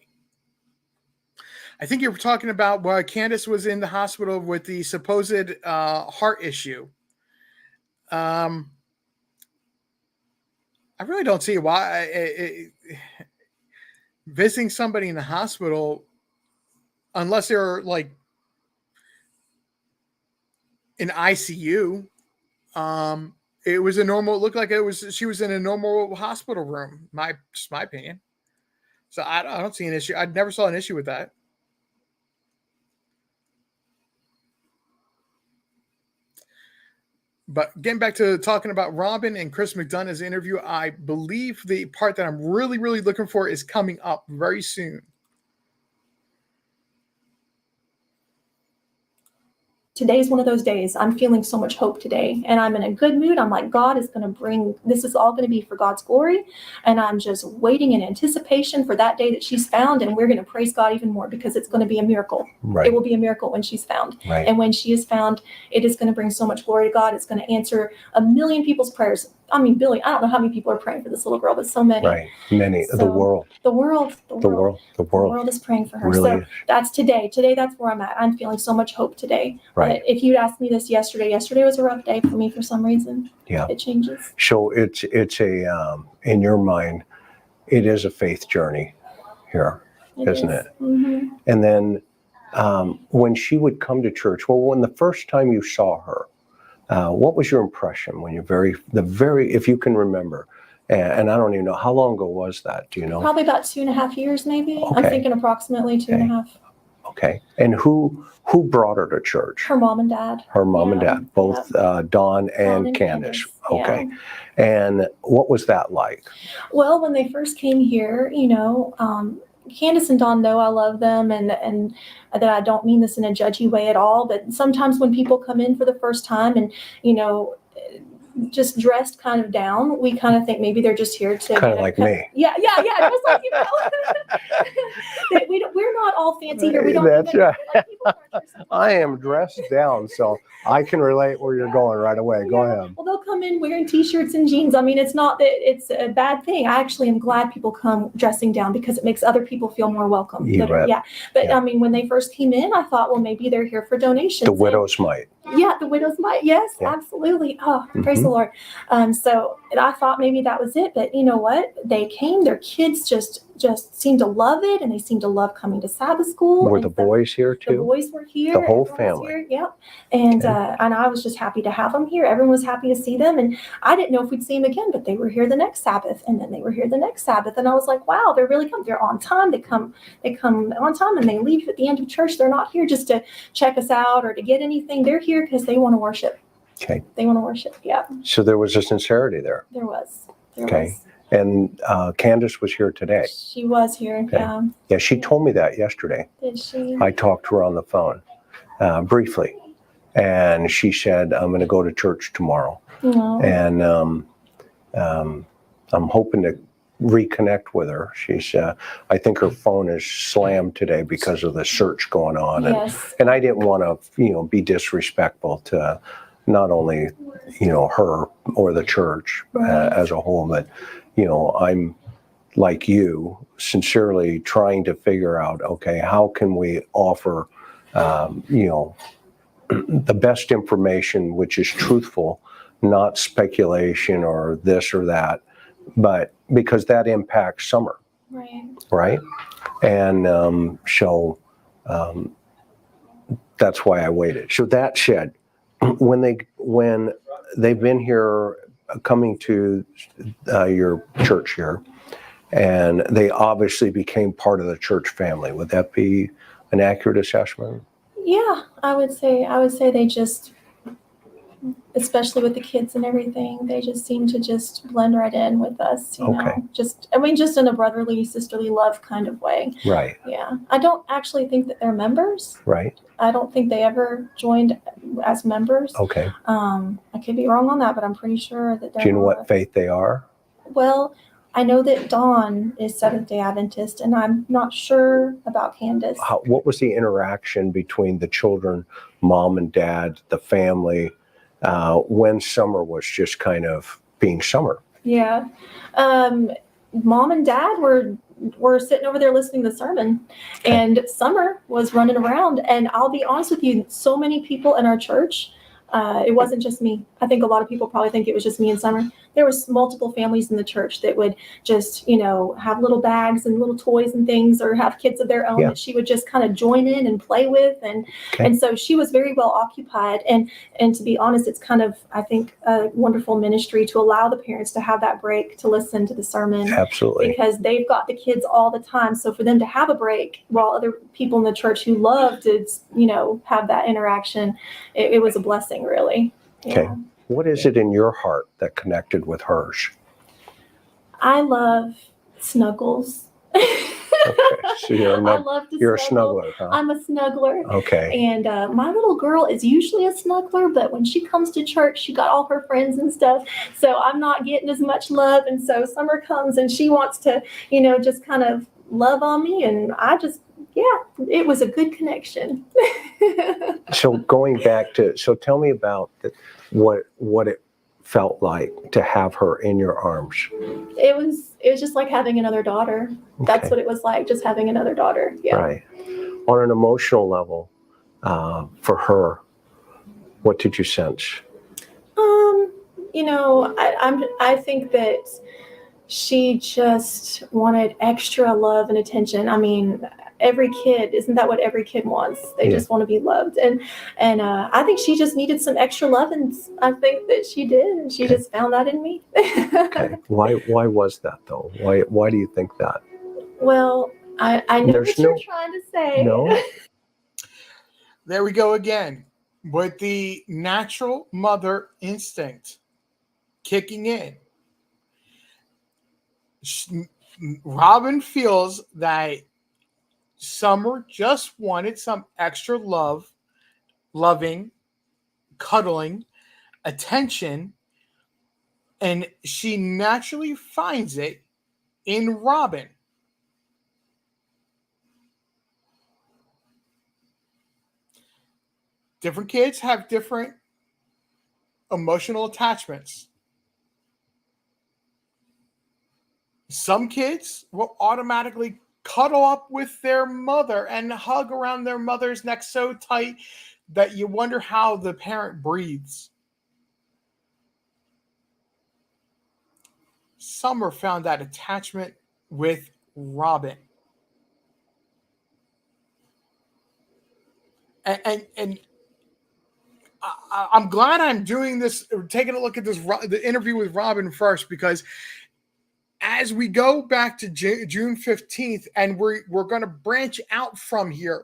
S1: I think you were talking about where Candace was in the hospital with the supposed heart issue. I really don't see why visiting somebody in the hospital, unless they're like in ICU, it was a normal. It looked like she was in a normal hospital room. Just my opinion. So I don't see an issue. I never saw an issue with that. But getting back to talking about Robin and Chris McDonough's interview, I believe the part that I'm really, really looking for is coming up very soon.
S3: Today's one of those days. I'm feeling so much hope today, and I'm in a good mood. I'm like, God is going to bring, this is all going to be for God's glory. And I'm just waiting in anticipation for that day that she's found. And we're going to praise God even more because it's going to be a miracle.
S2: Right.
S3: It will be a miracle when she's found.
S2: Right.
S3: And when she is found, it is going to bring so much glory to God. It's going to answer a million people's prayers. I mean, Billy, I don't know how many people are praying for this little girl, but so many.
S2: Right. Many.
S3: So,
S2: the world
S3: is praying for her.
S2: Really
S3: so
S2: is.
S3: That's today. Today, that's where I'm at. I'm feeling so much hope today.
S2: Right.
S3: But if you'd asked me this yesterday was a rough day for me for some reason.
S2: Yeah.
S3: It changes.
S2: So it's a in your mind, it is a faith journey here, isn't it?
S3: Mm-hmm.
S2: And then when she would come to church, well, when the first time you saw her, what was your impression when if you can remember? And I don't even know, how long ago was that? Do you know?
S3: Probably about 2.5 years, maybe.
S2: Okay.
S3: I'm thinking approximately 2.5.
S2: Okay. And who brought her to church?
S3: Her mom and dad.
S2: Her mom and dad, both Dawn and Candace. Okay.
S3: Yeah.
S2: And what was that like?
S3: Well, when they first came here, Candace and Dawn know I love them and that I don't mean this in a judgy way at all. But sometimes when people come in for the first time and, just dressed kind of down, we kind of think maybe they're just here to
S2: kind of like me.
S3: Yeah, just like we're not all fancy here. We don't.
S2: That's right. I am dressed down, so I can relate where you're going right away. Go ahead.
S3: Well, they'll come in wearing t-shirts and jeans. I mean, it's not that it's a bad thing. I actually am glad people come dressing down because it makes other people feel more welcome. But I mean, when they first came in, I thought, well, maybe they're here for donations.
S2: The widows might.
S3: Yeah, the widows might. Yes, absolutely. Oh, praise the Lord. So I thought maybe that was it. But you know what? They came. Their kids just seemed to love it, and they seemed to love coming to Sabbath school.
S2: Were the boys here too?
S3: The boys were here.
S2: The whole family.
S3: Yep. And I was just happy to have them here. Everyone was happy to see them, and I didn't know if we'd see them again. But they were here the next Sabbath, and then they were here the next Sabbath, and I was like, wow, they're really coming. They're on time. They come on time, and they leave at the end of church. They're not here just to check us out or to get anything. They're here because they want to worship.
S2: Okay.
S3: They want to worship. Yeah.
S2: So there was a sincerity there.
S3: There was.
S2: Okay. And Candace was here today.
S3: She was here.
S2: Okay.
S3: Yeah.
S2: Yeah, she told me that yesterday.
S3: Did she?
S2: I talked to her on the phone briefly, and she said, I'm going to go to church tomorrow.
S3: No.
S2: And I'm hoping to reconnect with her. She's, I think her phone is slammed today because of the search going on.
S3: Yes.
S2: And I didn't want to, be disrespectful to not only, her or the church
S3: Right.
S2: as a whole, but, I'm like you, sincerely trying to figure out, okay, how can we offer, the best information, which is truthful, not speculation or this or that, but because that impacts Summer,
S3: Right.
S2: right? And so that's why I waited. So that said, when they've been here, coming to your church here, and they obviously became part of the church family, would that be an accurate assessment?
S3: Yeah, I would say they just, especially with the kids and everything, they just seem to just blend right in with us,
S2: Okay.
S3: just in a brotherly, sisterly love kind of way.
S2: Right,
S3: Yeah. I don't actually think that they're members.
S2: right,
S3: I don't think they ever joined as members.
S2: okay.
S3: I could be wrong on that, but I'm pretty sure that they're
S2: Do you know
S3: not.
S2: what faith they are?
S3: Well, I know that Dawn is Seventh-day Adventist, and I'm not sure about Candace.
S2: What was the interaction between the children, mom and dad, the family, when Summer was just kind of being Summer?
S3: Yeah. Mom and Dad were sitting over there listening to the sermon, and Summer was running around. And I'll be honest with you, so many people in our church, it wasn't just me. I think a lot of people probably think it was just me and Summer. There was multiple families in the church that would just, have little bags and little toys and things, or have kids of their own
S2: Yeah.
S3: that she would just kind of join in and play with. And so she was very well occupied. And to be honest, it's kind of, I think, a wonderful ministry to allow the parents to have that break to listen to the sermon.
S2: Absolutely.
S3: Because they've got the kids all the time. So for them to have a break while other people in the church who love to, have that interaction, it was a blessing, really.
S2: Okay.
S3: Yeah.
S2: What is it in your heart that connected with hers?
S3: I love snuggles.
S2: Okay. So
S3: I love to
S2: you're
S3: snuggle.
S2: a snuggler, huh?
S3: I'm a snuggler.
S2: Okay.
S3: And my little girl is usually a snuggler, but when she comes to church, she got all her friends and stuff. So I'm not getting as much love. And so Summer comes and she wants to, just kind of love on me. And it was a good connection.
S2: So going back so tell me about what it felt like to have her in your arms.
S3: It was just like having another daughter. That's
S2: Okay.
S3: what it was like, just having another daughter. Yeah.
S2: Right. On an emotional level, for her, what did you sense?
S3: I think that she just wanted extra love and attention. I mean, every kid, isn't that what every kid wants? They just want to be loved. And I think she just needed some extra love, and I think that she did, and she just found that in me.
S2: Okay. Why was that though? Why do you think that?
S3: Well, I know
S2: There's
S3: what you're trying to say.
S2: No.
S1: There we go again with the natural mother instinct kicking in. Robin feels that Summer just wanted some extra love, loving, cuddling, attention, and she naturally finds it in Robin. Different kids have different emotional attachments. Some kids will automatically cuddle up with their mother and hug around their mother's neck so tight that you wonder how the parent breathes. Summer found that attachment with Robin. And I'm glad I'm doing this, taking a look at the interview with Robin first, because as we go back to June 15th, and we're going to branch out from here,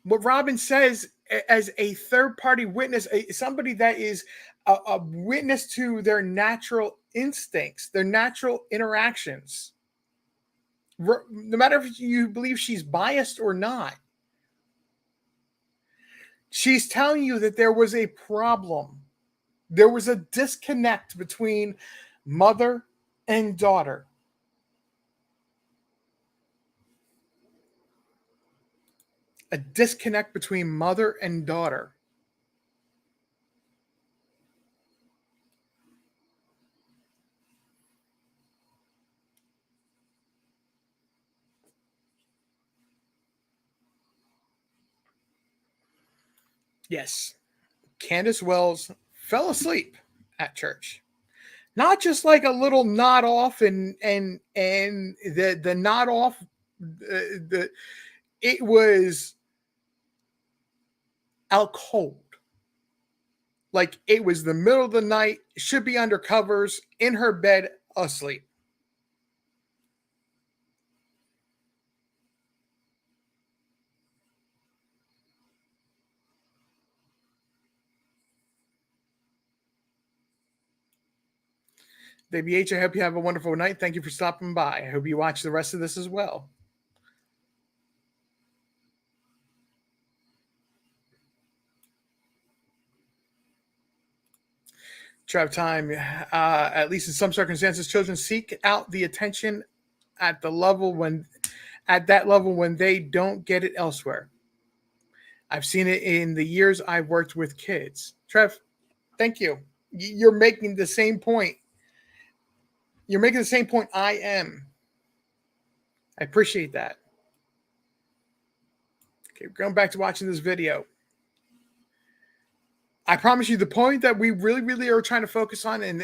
S1: what Robin says as a third-party witness, somebody that is a witness to their natural instincts, their natural interactions. No matter if you believe she's biased or not, she's telling you that there was a problem. There was a disconnect between mother and daughter. A disconnect between mother and daughter. Yes, Candace Wells fell asleep at church. Not just like a little nod off and the nod off the it was out cold. Like it was the middle of the night, should be under covers, in her bed, asleep. Baby H, I hope you have a wonderful night. Thank you for stopping by. I hope you watch the rest of this as well. Trav time. At least in some circumstances, children seek out the attention at that level when they don't get it elsewhere. I've seen it in the years I've worked with kids. Trev, thank you. You're making the same point. You're making the same point I am. I appreciate that. Okay, going back to watching this video. I promise you the point that we really, really are trying to focus on, and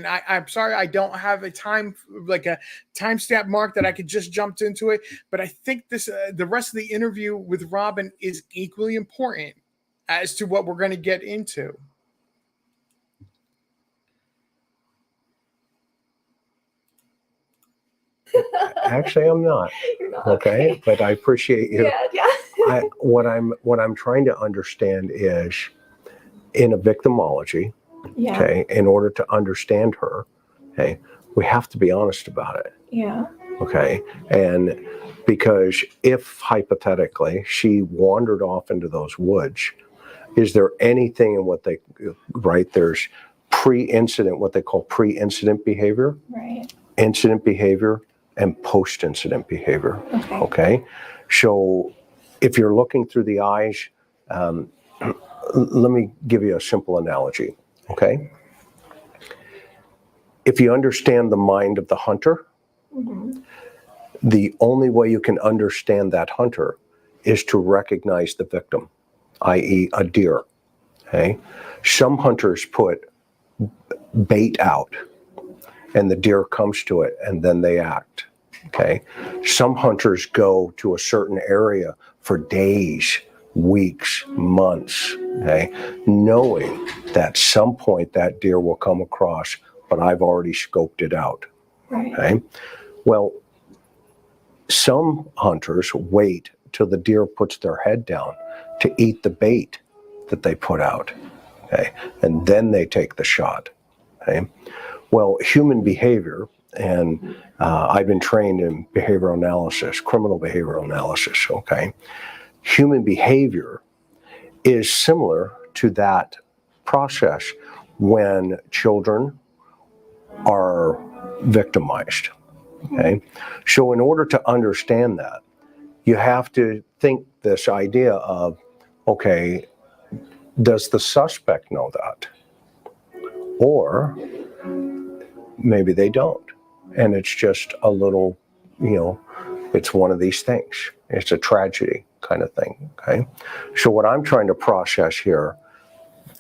S1: I'm sorry I don't have a time, like a timestamp mark that I could just jump into it, but I think this the rest of the interview with Robin is equally important as to what we're going to get into.
S2: Actually, I'm not.
S3: You're not.
S2: Okay, but I appreciate you.
S3: Yeah.
S2: What I'm trying to understand is, in a victimology,
S3: Yeah.
S2: okay, in order to understand her, okay, we have to be honest about it.
S3: Yeah.
S2: Okay, and because if hypothetically she wandered off into those woods, is there anything in what they right? There's pre-incident, what they call pre-incident behavior,
S3: Right.
S2: incident behavior, and post-incident behavior.
S3: Okay.
S2: Okay, so if you're looking through the eyes, let me give you a simple analogy. Okay, if you understand the mind of the hunter,
S3: Mm-hmm.
S2: the only way you can understand that hunter is to recognize the victim, i.e., a deer. Okay, some hunters put bait out, and the deer comes to it, and then they act. Okay, some hunters go to a certain area for days, weeks, months, okay, knowing that at some point that deer will come across, but I've already scoped it out.
S3: Right.
S2: Okay, well, some hunters wait till the deer puts their head down to eat the bait that they put out, okay, and then they take the shot. Okay, well, human behavior, and I've been trained in behavioral analysis, criminal behavioral analysis, okay? Human behavior is similar to that process when children are victimized, okay? So in order to understand that, you have to think this idea of, okay, does the suspect know that? Or maybe they don't. And it's just a little, it's one of these things. It's a tragedy kind of thing, okay? So what I'm trying to process here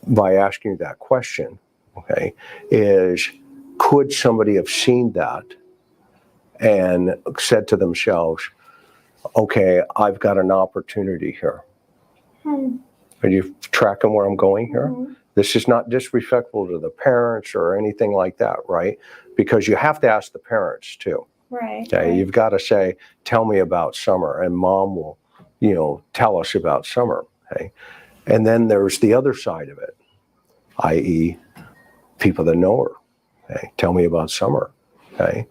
S2: by asking you that question, okay, is could somebody have seen that and said to themselves, okay, I've got an opportunity here. Are you tracking where I'm going here? Mm-hmm. This is not disrespectful to the parents or anything like that, right? Because you have to ask the parents too.
S3: Right.
S2: Okay, right. You've got to say, tell me about summer, and mom will, tell us about summer. Okay, and then there's the other side of it. i.e., people that know her. Okay? Tell me about Summer. Okay?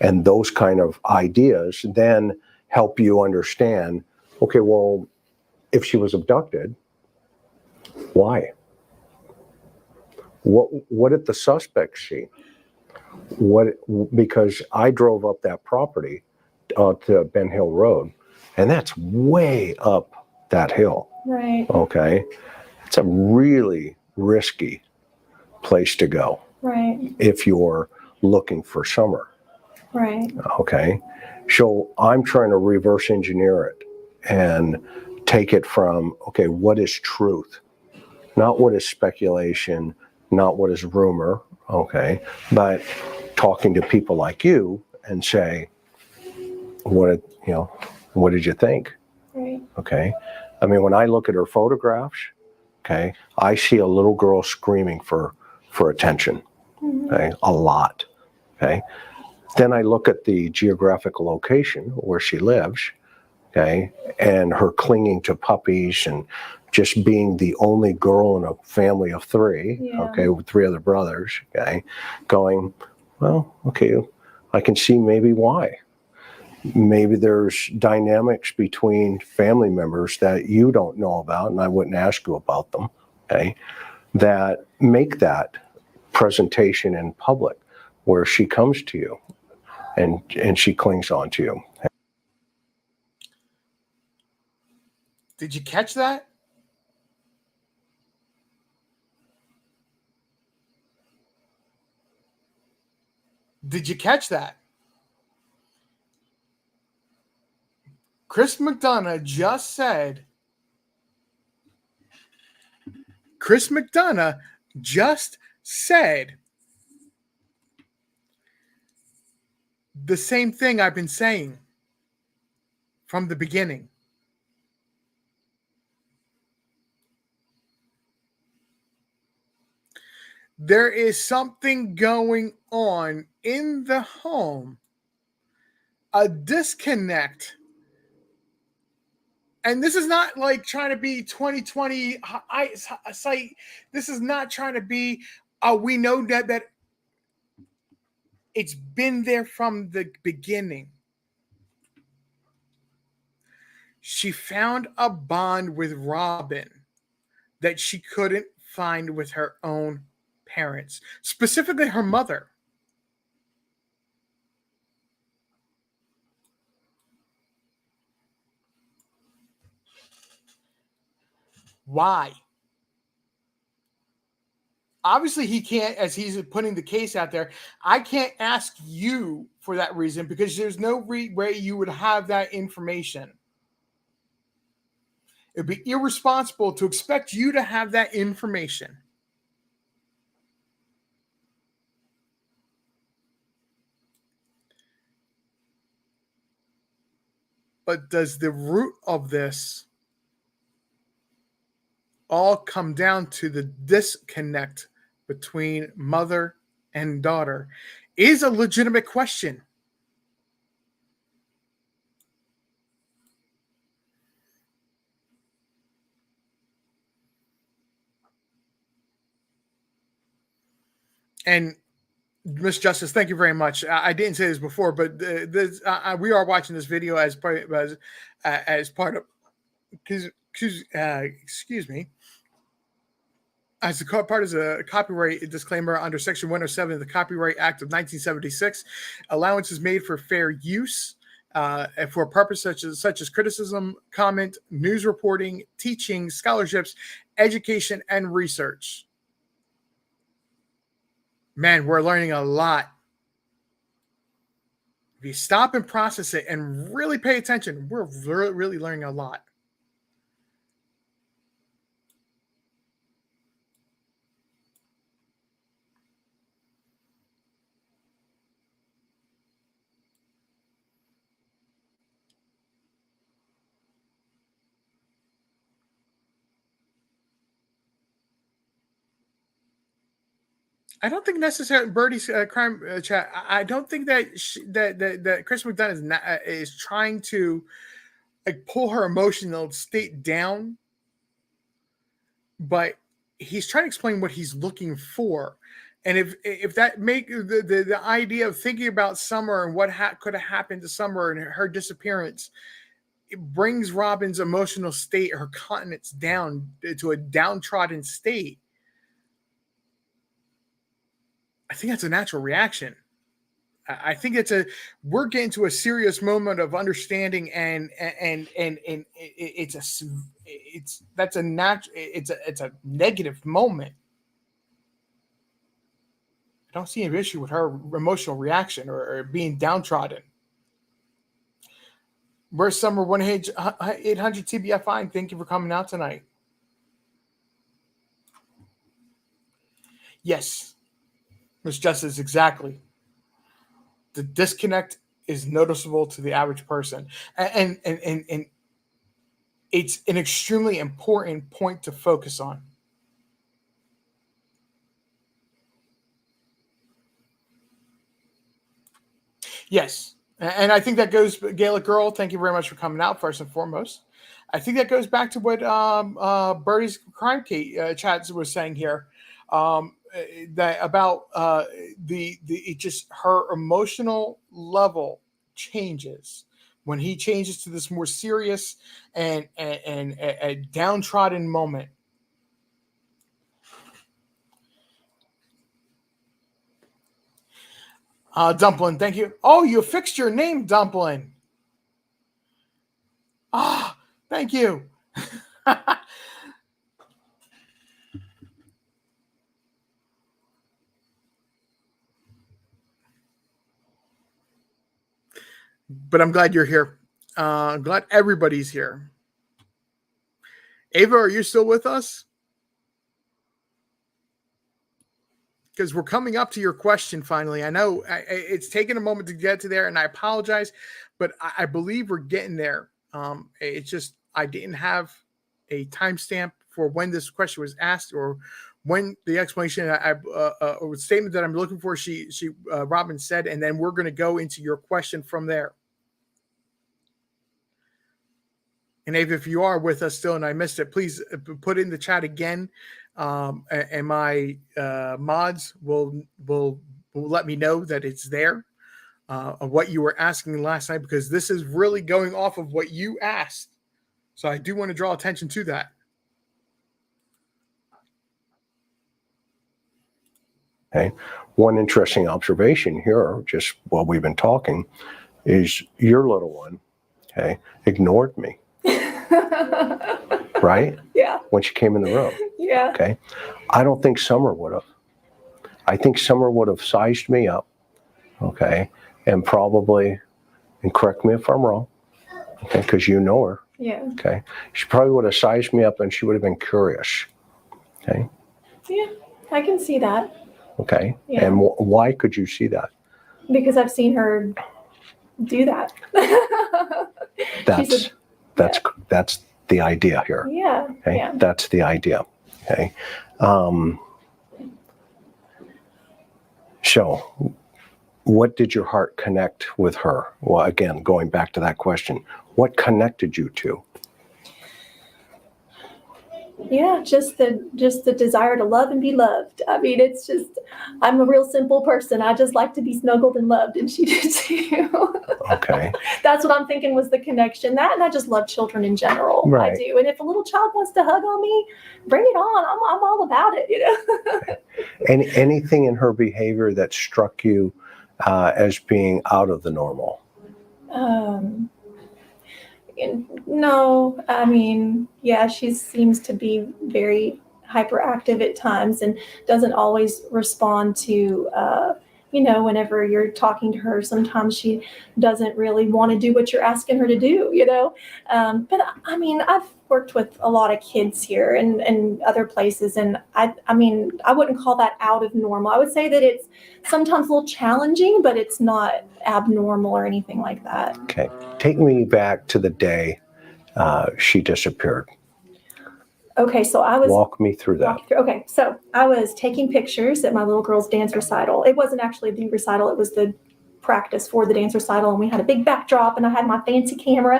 S2: And those kind of ideas then help you understand, okay, well, if she was abducted, why? What did the suspect see? Because I drove up that property to Ben Hill Road, and that's way up that hill.
S3: Right.
S2: Okay. It's a really risky place to go.
S3: Right.
S2: If you're looking for Summer.
S3: Right.
S2: Okay. So I'm trying to reverse engineer it and take it from, okay, what is truth? Not what is speculation, not what is rumor, okay, but talking to people like you and say, what did you think?
S3: Right.
S2: Okay. I mean, when I look at her photographs, okay, I see a little girl screaming for attention. Okay, a lot. Okay. Then I look at the geographical location where she lives, okay, and her clinging to puppies and just being the only girl in a family of three, okay, with three other brothers, okay, going, well, okay, I can see maybe why. Maybe there's dynamics between family members that you don't know about, and I wouldn't ask you about them, okay, that make that presentation in public where she comes to you and she clings on to you.
S1: Did you catch that? Did you catch that? Chris McDonough just said the same thing I've been saying from the beginning. There is something going on in the home, a disconnect. And this is not like trying to be 2020 sight. This is not trying to be, we know that it's been there from the beginning. She found a bond with Robin that she couldn't find with her own parents, specifically her mother. Why? Obviously, he can't, as he's putting the case out there, I can't ask you for that reason because there's no way you would have that information. It'd be irresponsible to expect you to have that information. But does the root of this all come down to the disconnect between mother and daughter? Is a legitimate question. And Miss Justice, thank you very much. I didn't say this before, but we are watching this video as part of, excuse me, as part of a copyright disclaimer under Section 107 of the Copyright Act of 1976. Allowance is made for fair use and for a purpose such as criticism, comment, news reporting, teaching, scholarships, education, and research. Man, we're learning a lot. If you stop and process it and really pay attention, we're really learning a lot. I don't think necessarily Birdie's crime chat. I don't think that that Chris McDonough is trying to like pull her emotional state down, but he's trying to explain what he's looking for. And if that make the idea of thinking about Summer and what could have happened to Summer and her disappearance, it brings Robin's emotional state, her continence down to a downtrodden state. I think that's a natural reaction. I think we're getting to a serious moment of understanding, and it's a negative moment. I don't see an issue with her emotional reaction or being downtrodden. Where's Summer 1-800 TBFI? Thank you for coming out tonight. Yes, Miss Justice, exactly. The disconnect is noticeable to the average person, and it's an extremely important point to focus on. Yes, and I think that goes, Gaelic Girl, thank you very much for coming out, first and foremost. I think that goes back to what Birdie's Crime chat was saying here, that about it just her emotional level changes when he changes to this more serious and a downtrodden moment. Dumpling, thank you. Oh, you fixed your name, Dumpling. Ah, thank you. But I'm glad you're here. I'm glad everybody's here. Ava, are you still with us? Because we're coming up to your question finally. I know it's taken a moment to get to there, and I apologize, but I believe we're getting there. It's just I didn't have a timestamp for when this question was asked or when the explanation or statement that I'm looking for. Robin said, and then we're going to go into your question from there. And Ava, if you are with us still and I missed it, please put in the chat again. And my mods will let me know that it's there, of what you were asking last night, because this is really going off of what you asked. So I do want to draw attention to that.
S2: Okay. One interesting observation here, just while we've been talking, is your little one, okay, ignored me. Right?
S3: Yeah.
S2: When she came in the room.
S3: Yeah.
S2: Okay. I don't think Summer would have. I think Summer would have sized me up. Okay. And probably, and correct me if I'm wrong, okay, because you know her.
S3: Yeah.
S2: Okay. She probably would have sized me up and she would have been curious. Okay.
S3: Yeah, I can see that.
S2: Okay.
S3: Yeah.
S2: And why could you see that?
S3: Because I've seen her do that.
S2: That's the idea here.
S3: Yeah.
S2: Okay.
S3: Yeah.
S2: That's the idea. Okay. So what did your heart connect with her? Well, again, going back to that question, what connected you to?
S3: Yeah, just the desire to love and be loved. I mean, it's just, I'm a real simple person. I just like to be snuggled and loved, and she did too.
S2: Okay.
S3: That's what I'm thinking was the connection. That, and I just love children in general.
S2: Right.
S3: I do. And if a little child wants to hug on me, bring it on. I'm all about it, you know.
S2: Okay. Anything in her behavior that struck you as being out of the normal?
S3: No, I mean, yeah, she seems to be very hyperactive at times and doesn't always respond to, whenever you're talking to her. Sometimes she doesn't really want to do what you're asking her to do, you know. But I mean, I've worked with a lot of kids here and other places, and I mean, I wouldn't call that out of normal. I would say that it's sometimes a little challenging, but it's not abnormal or anything like that.
S2: Okay. Take me back to the day she disappeared.
S3: Okay, so I was...
S2: Walk me through that.
S3: Okay, so I was taking pictures at my little girl's dance recital. It wasn't actually the recital, it was the practice for the dance recital, and we had a big backdrop, and I had my fancy camera,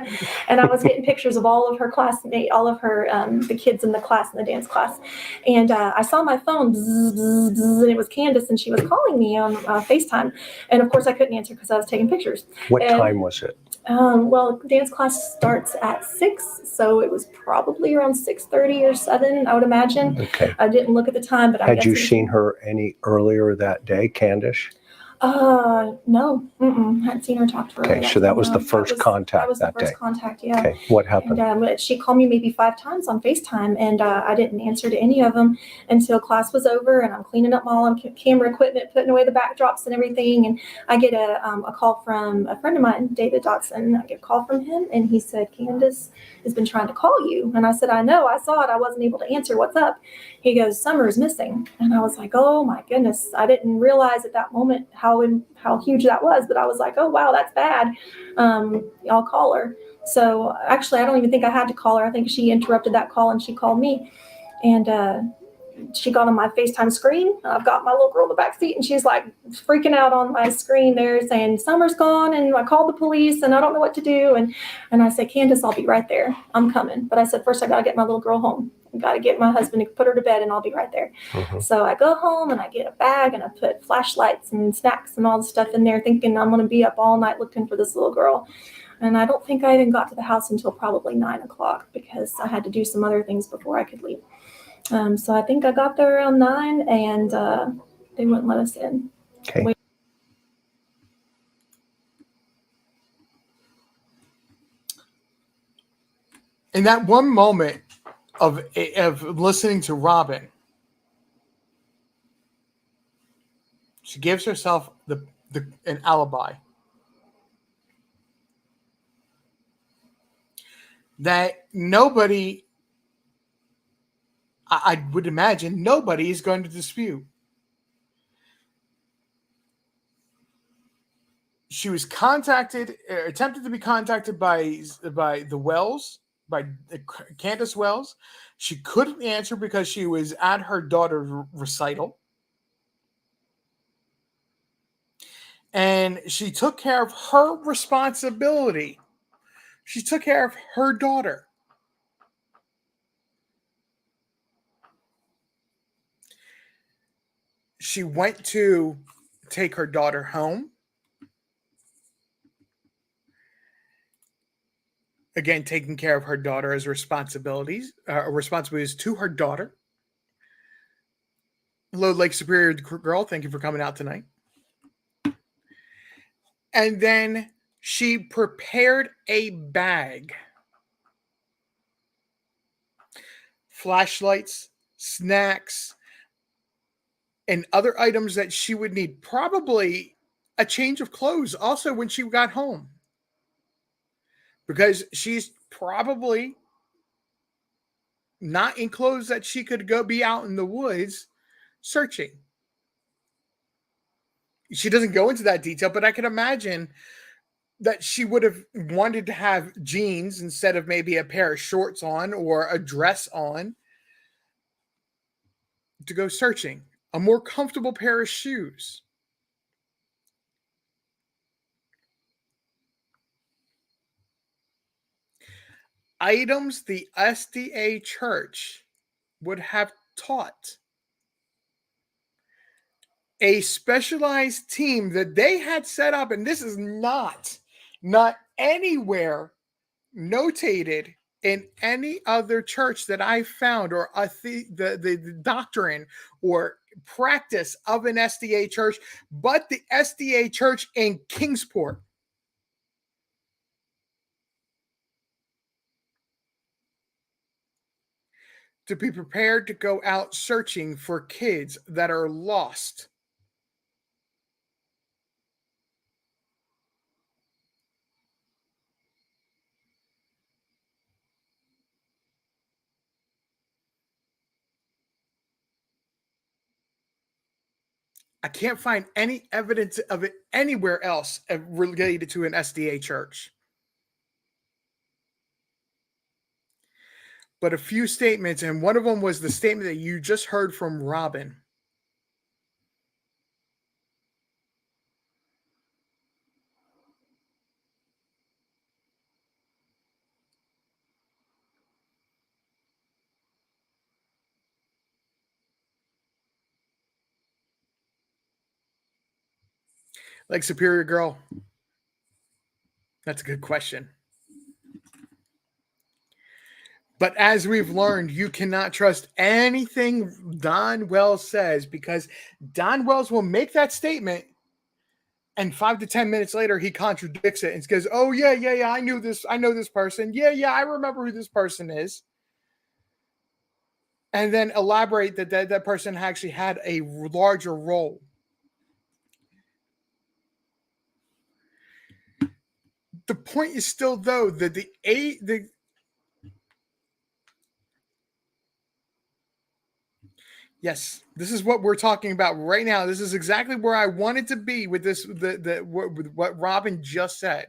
S3: and I was getting pictures of all of her classmates, all of her the kids in the class, in the dance class, and I saw my phone bzz, bzz, bzz, and it was Candace, and she was calling me on FaceTime, and of course I couldn't answer because I was taking pictures.
S2: What time was it?
S3: Well, dance class starts at 6, so it was probably around 6:30 or 7, I would imagine.
S2: Okay.
S3: I didn't look at the time, but
S2: had you seen her any earlier that day, Candace?
S3: No, hadn't seen her, talk to her.
S2: Okay, so that was the first contact
S3: that was the first
S2: day.
S3: contact, yeah.
S2: Okay, what happened?
S3: And she called me maybe 5 times on FaceTime, and I didn't answer to any of them until class was over, and I'm cleaning up all my camera equipment, putting away the backdrops and everything, and I get a call from a friend of mine, David Dotson. I get a call from him, and he said, Candace has been trying to call you. And I said, I know, I saw it. I wasn't able to answer. What's up? He goes, Summer's missing. And I was like, oh my goodness. I didn't realize at that moment how huge that was, but I was like, oh wow, that's bad. I'll call her. So actually, I don't even think I had to call her. I think she interrupted that call and she called me, and she got on my FaceTime screen. I've got my little girl in the back seat, and she's like freaking out on my screen there, saying Summer's gone, and I called the police, and I don't know what to do. And I said, Candace, I'll be right there. I'm coming. But I said, first I got to get my little girl home. I got to get my husband to put her to bed, and I'll be right there.
S2: Mm-hmm.
S3: So I go home, and I get a bag, and I put flashlights and snacks and all the stuff in there, thinking I'm going to be up all night looking for this little girl. And I don't think I even got to the house until probably 9 o'clock because I had to do some other things before I could leave. So I think I got there around 9, and they wouldn't let us in.
S2: Okay.
S1: In that one moment of listening to Robin, she gives herself an alibi that nobody, I would imagine, nobody is going to dispute. She was attempted to be contacted by the Wells, by Candace Wells. She couldn't answer because she was at her daughter's recital. And she took care of her responsibility. She took care of her daughter. She went to take her daughter home. Again, taking care of her daughter as responsibilities to her daughter. Hello, Lake Superior girl. Thank you for coming out tonight. And then she prepared a bag. Flashlights, snacks, and other items that she would need. Probably a change of clothes also when she got home. Because she's probably not in clothes that she could go be out in the woods searching. She doesn't go into that detail, but I can imagine that she would have wanted to have jeans instead of maybe a pair of shorts on or a dress on to go searching. A more comfortable pair of shoes. Items the SDA church would have taught. A specialized team that they had set up, and this is not anywhere notated in any other church that I found, or the doctrine or practice of an SDA church, but the SDA church in Kingsport. To be prepared to go out searching for kids that are lost. I can't find any evidence of it anywhere else related to an SDA church. But a few statements, and one of them was the statement that you just heard from Robin. Like Superior Girl? That's a good question. But as we've learned, you cannot trust anything Don Wells says, because Don Wells will make that statement and 5 to 10 minutes later he contradicts it and goes, oh yeah, I knew this, I know this person, yeah, I remember who this person is, and then elaborate that person actually had a larger role. The point is still, though, that yes, this is what we're talking about right now. This is exactly where I wanted to be with this, with what Robin just said.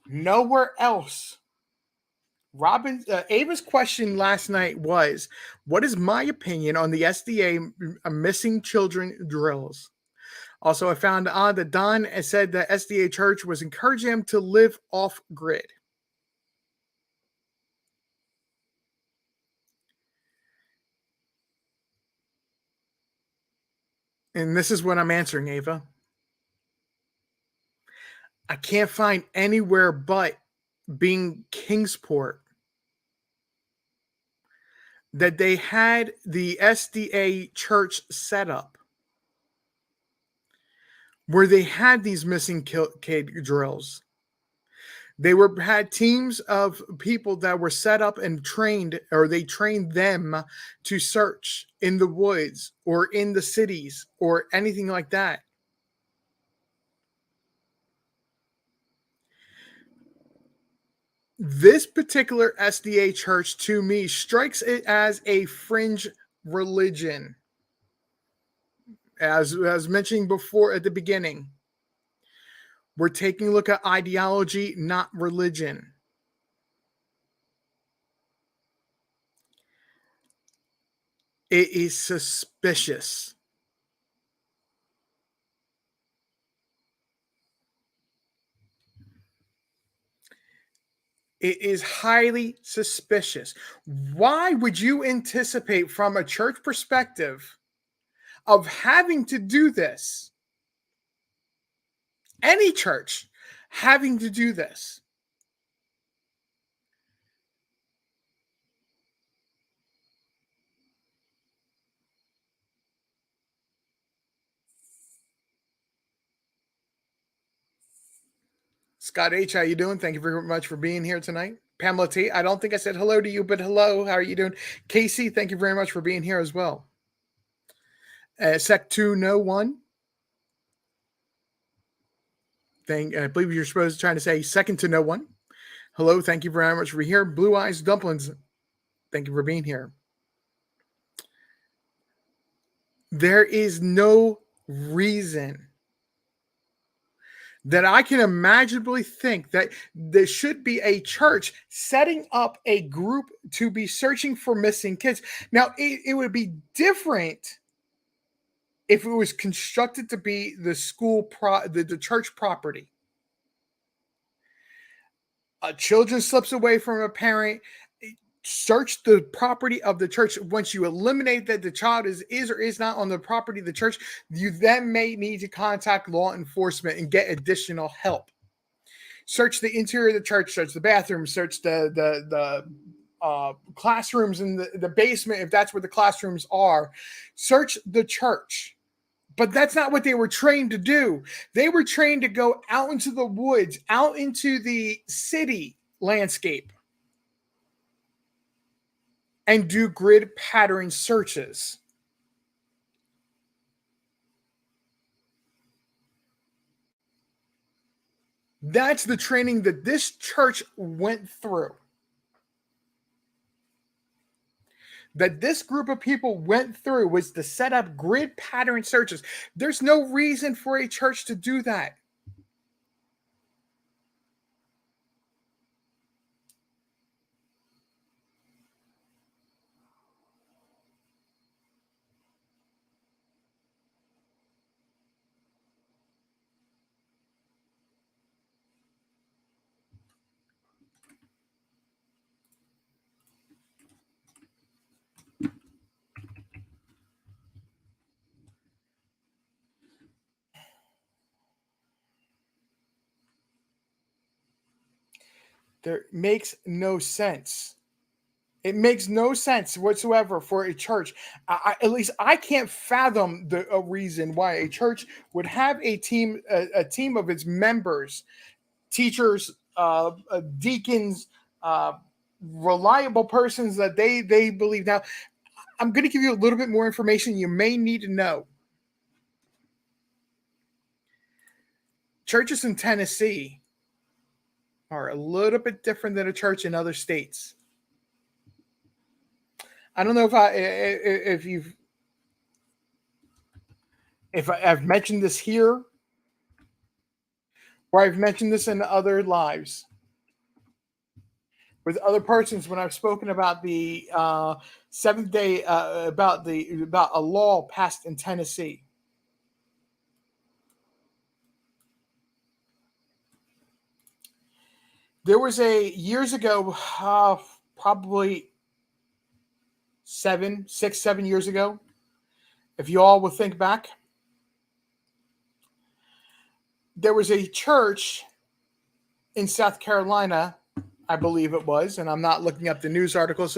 S1: Nowhere else. Ava's question last night was, what is my opinion on the SDA missing children drills? Also, I found odd that Don said that SDA Church was encouraging him to live off grid. And this is what I'm answering, Ava. I can't find anywhere but being Kingsport that they had the SDA church set up where they had these missing kid drills. They had teams of people that were set up and trained, or they trained them to search in the woods or in the cities or anything like that. This particular SDA church, to me, strikes it as a fringe religion. As I was mentioning before at the beginning, we're taking a look at ideology, not religion. It is suspicious. It is highly suspicious. Why would you anticipate, from a church perspective, of having to do this? Any church having to do this? Scott H., how you doing? Thank you very much for being here tonight. Pamela T., I don't think I said hello to you, but hello. How are you doing? Casey, thank you very much for being here as well. Sec 201. I believe you're supposed to try to say second to no one. Hello, thank you very much for being here. Blue Eyes Dumplings, thank you for being here. There is no reason that I can imaginably think that there should be a church setting up a group to be searching for missing kids. Now, it would be different if it was constructed to be the school, the church property. A children slips away from a parent, search the property of the church. Once you eliminate that the child is or is not on the property of the church, you then may need to contact law enforcement and get additional help. Search the interior of the church, search the bathroom, search the classrooms in the basement, if that's where the classrooms are. Search the church. But that's not what they were trained to do. They were trained to go out into the woods, out into the city landscape, and do grid pattern searches. That's the training that this church went through. That this group of people went through was to set up grid pattern searches. There's no reason for a church to do that. There makes no sense. It makes no sense whatsoever for a church. At least I can't fathom a reason why a church would have a team of its members, teachers, deacons, reliable persons that they believe. Now, I'm going to give you a little bit more information you may need to know. Churches in Tennessee are a little bit different than a church in other states. I don't know if I've mentioned this here or I've mentioned this in other lives with other persons when I've spoken about the seventh day about a law passed in Tennessee. There was years ago, probably 7 years ago, if you all will think back, there was a church in South Carolina, I believe it was, and I'm not looking up the news article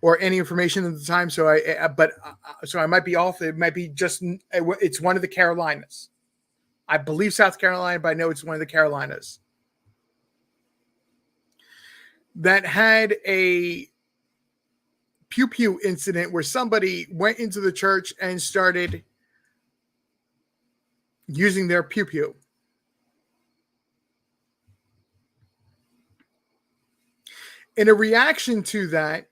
S1: or any information at the time, so I might be off. It might be it's one of the Carolinas. I believe South Carolina, but I know it's one of the Carolinas that had a pew incident where somebody went into the church and started using their pew. In a reaction to that,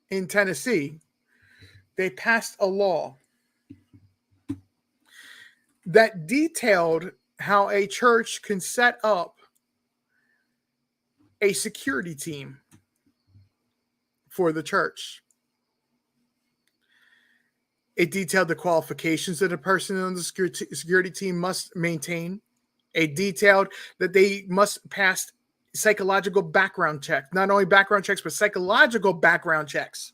S1: in Tennessee, they passed a law that detailed how a church can set up a security team for the church. It detailed the qualifications that a person on the security team must maintain. It detailed that they must pass psychological background checks, not only background checks, but psychological background checks.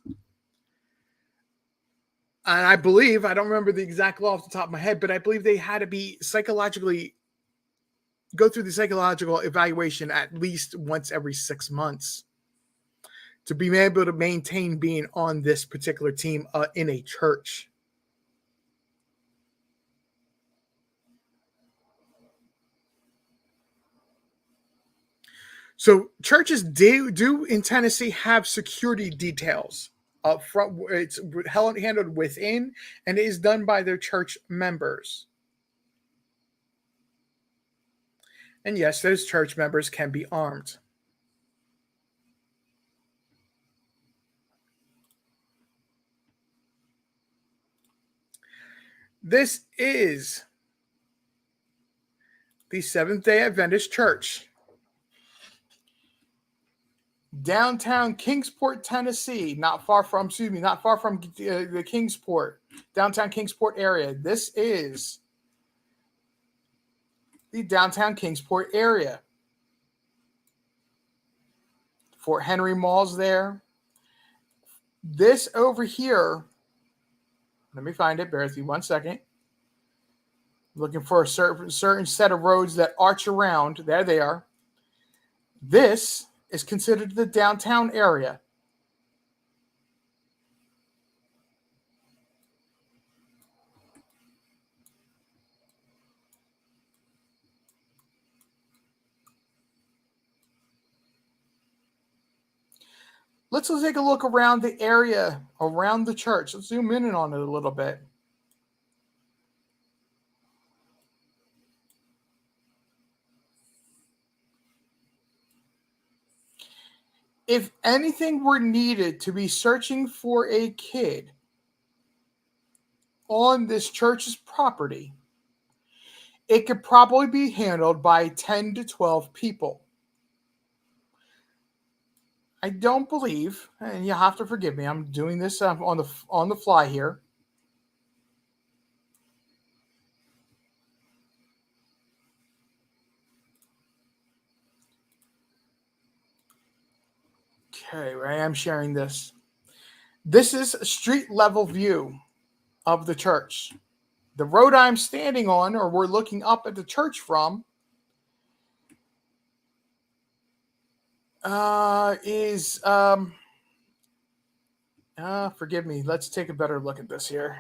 S1: And I believe, I don't remember the exact law off the top of my head, but I believe they had to be go through the psychological evaluation at least once every 6 months to be able to maintain being on this particular team in a church. So churches do in Tennessee have security details up front. It's handled within, and it is done by their church members. And yes, those church members can be armed. This is the Seventh-day Adventist Church, downtown Kingsport, Tennessee, not far from the Kingsport, downtown Kingsport area. This is the downtown Kingsport area. Fort Henry Mall's there. This over here, let me find it. Bear with me 1 second. Looking for a certain set of roads that arch around. There they are. This is considered the downtown area. Let's take a look around the area around the church. Let's zoom in on it a little bit. If anything were needed to be searching for a kid on this church's property, it could probably be handled by 10 to 12 people. I don't believe, and you have to forgive me, I'm doing this on the fly here. Okay, I am sharing this. This is a street level view of the church. The road I'm standing on, or we're looking up at the church from, is forgive me. Let's take a better look at this here.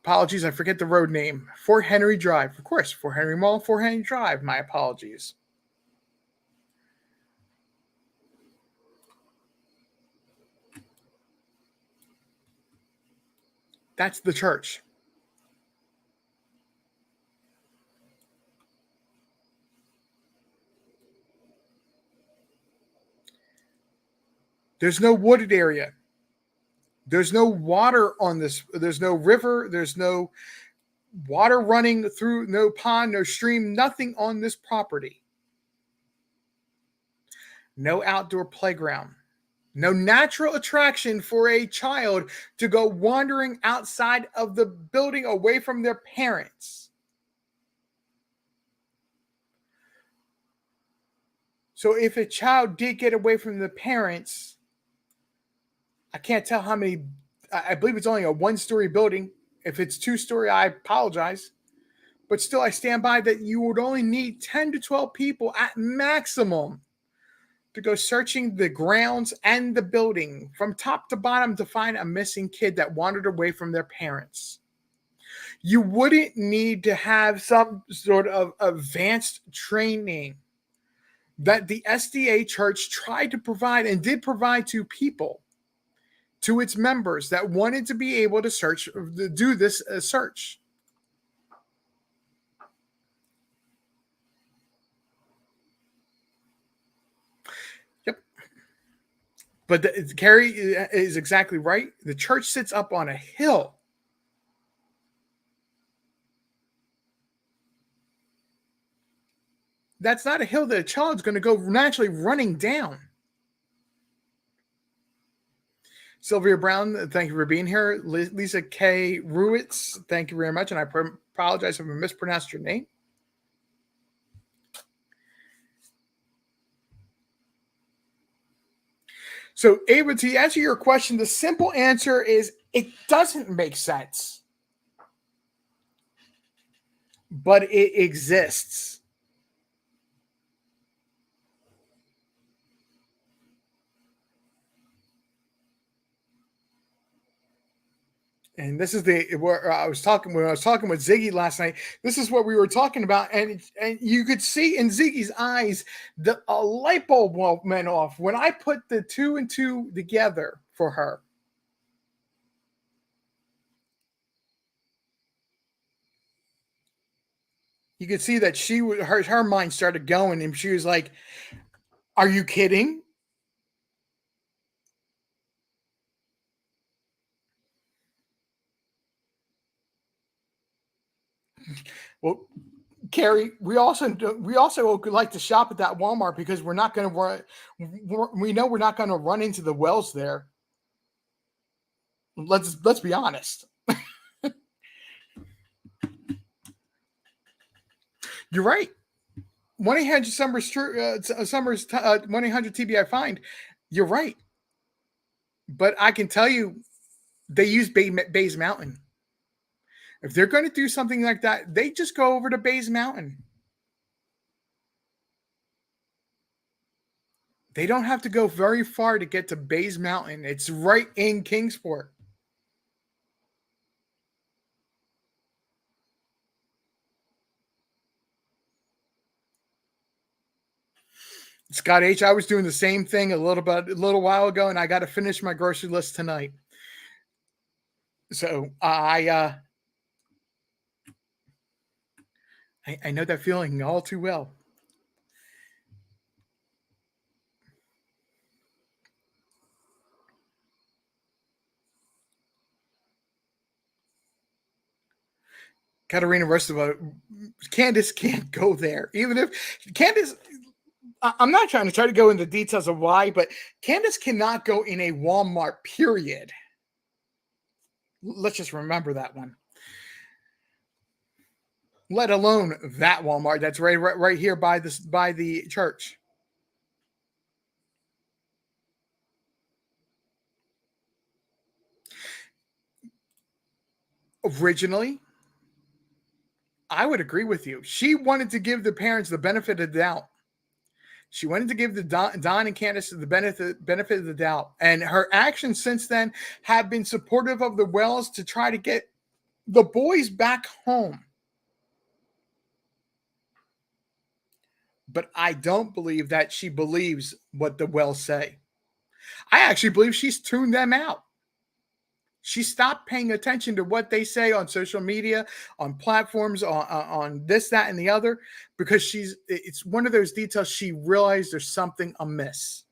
S1: Apologies, I forget the road name. Fort Henry Drive. Of course, Fort Henry Mall, Fort Henry Drive. My apologies. That's the church. There's no wooded area. There's no water on this. There's no river. There's no water running through, no pond, no stream, nothing on this property. No outdoor playground. No natural attraction for a child to go wandering outside of the building away from their parents. So if a child did get away from the parents, I can't tell how many, I believe it's only a 1-story building. If it's 2-story, I apologize. But still, I stand by that you would only need 10 to 12 people at maximum to go searching the grounds and the building from top to bottom to find a missing kid that wandered away from their parents. You wouldn't need to have some sort of advanced training that the SDA church tried to provide and did provide to people, to its members that wanted to be able to search, to do this search. Yep. But Carrie is exactly right. The church sits up on a hill. That's not a hill that a child's going to go naturally running down. Sylvia Brown, thank you for being here. Lisa K. Ruitz, thank you very much. And I apologize if I mispronounced your name. So, Ava, to answer your question, the simple answer is it doesn't make sense, but it exists. And this is where I was talking when I was talking with Ziggy last night. This is what we were talking about, and you could see in Ziggy's eyes a light bulb went off when I put the 2 and 2 together for her. You could see that her mind started going, and she was like, "Are you kidding?" Well, Carrie, we also like to shop at that Walmart because we're not going to run. We know we're not going to run into the wells there. Let's be honest. You're right. 1-800 Summers 1-800 TBI find. You're right, but I can tell you, they use Bays Mountain. If they're going to do something like that, they just go over to Bays Mountain. They don't have to go very far to get to Bays Mountain. It's right in Kingsport. Scott H., I was doing the same thing a little while ago, and I got to finish my grocery list tonight. So I know that feeling all too well. Katarina Rostova, Candace can't go there. Even if Candace, I'm not trying to go into details of why, but Candace cannot go in a Walmart, period. Let's just remember that one. Let alone that Walmart that's right here by the church. Originally, I would agree with you. She wanted to give the parents the benefit of the doubt. She wanted to give the Don and Candace the benefit of the doubt. And her actions since then have been supportive of the Wells to try to get the boys back home. But I don't believe that she believes what the Wells say. I actually believe she's tuned them out. She stopped paying attention to what they say on social media, on platforms, on this, that, and the other, because it's one of those details she realized there's something amiss.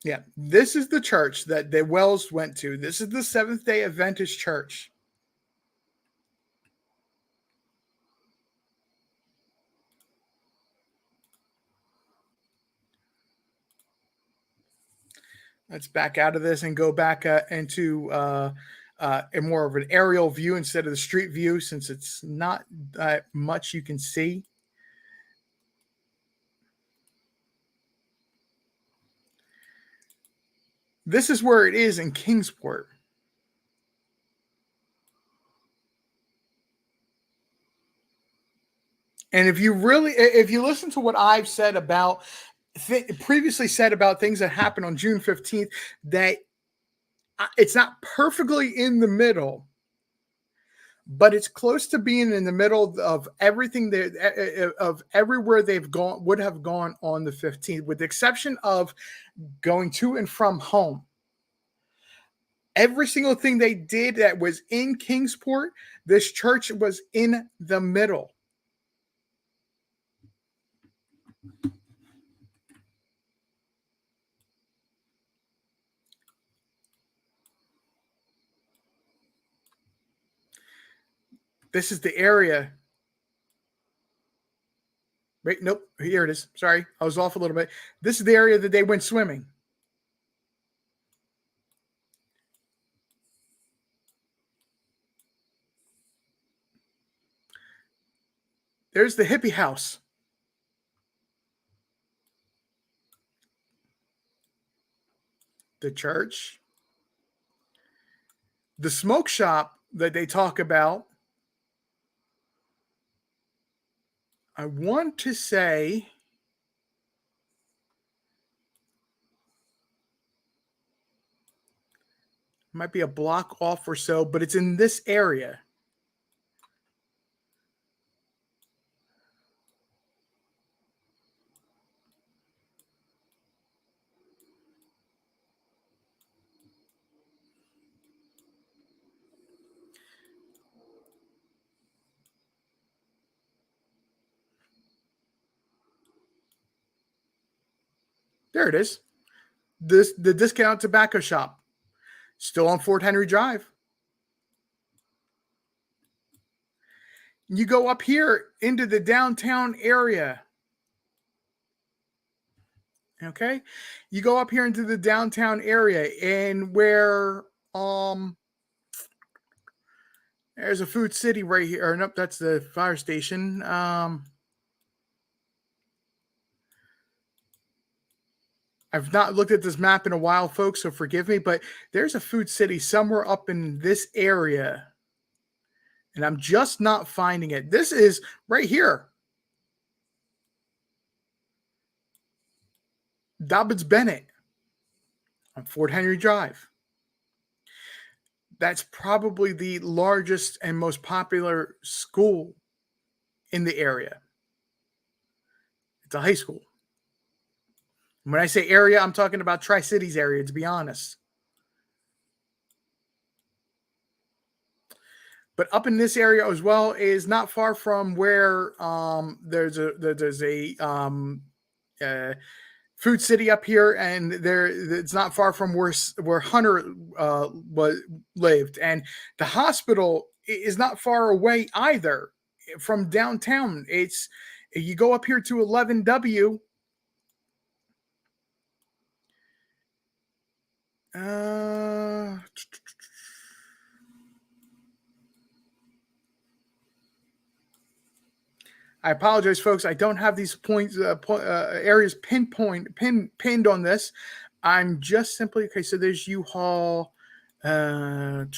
S1: Yeah, this is the church that the Wells went to. This is the Seventh-day Adventist Church. Let's back out of this and go back into a more of an aerial view instead of the street view, since it's not much you can see. This is where it is in Kingsport. And if you listen to what I've said about previously said about things that happened on June 15th, that it's not perfectly in the middle, but it's close to being in the middle of everything of everywhere they've would have gone on the 15th, with the exception of going to and from home. Every single thing they did that was in Kingsport, this church was in the middle. This is the area. Wait, nope. Here it is. Sorry, I was off a little bit. This is the area that they went swimming. There's the hippie house. The church. The smoke shop that they talk about, I want to say might be a block off or so, but it's in this area. There it is. The discount tobacco shop. Still on Fort Henry Drive. You go up here into the downtown area. Okay? You go up here into the downtown area, and where there's a Food City right here. Or nope, that's the fire station. I've not looked at this map in a while, folks, so forgive me, but there's a Food City somewhere up in this area, and I'm just not finding it. This is right here. Dobbins Bennett on Fort Henry Drive. That's probably the largest and most popular school in the area. It's a high school. When I say area, I'm talking about Tri-Cities area, to be honest. But up in this area as well is not far from where there's a Food City up here, and it's not far from where Hunter lived, and the hospital is not far away either from downtown. It's you go up here to 11W. I apologize, folks. I don't have these points, areas pinned on this. I'm just simply, okay, so there's U-Haul. Bear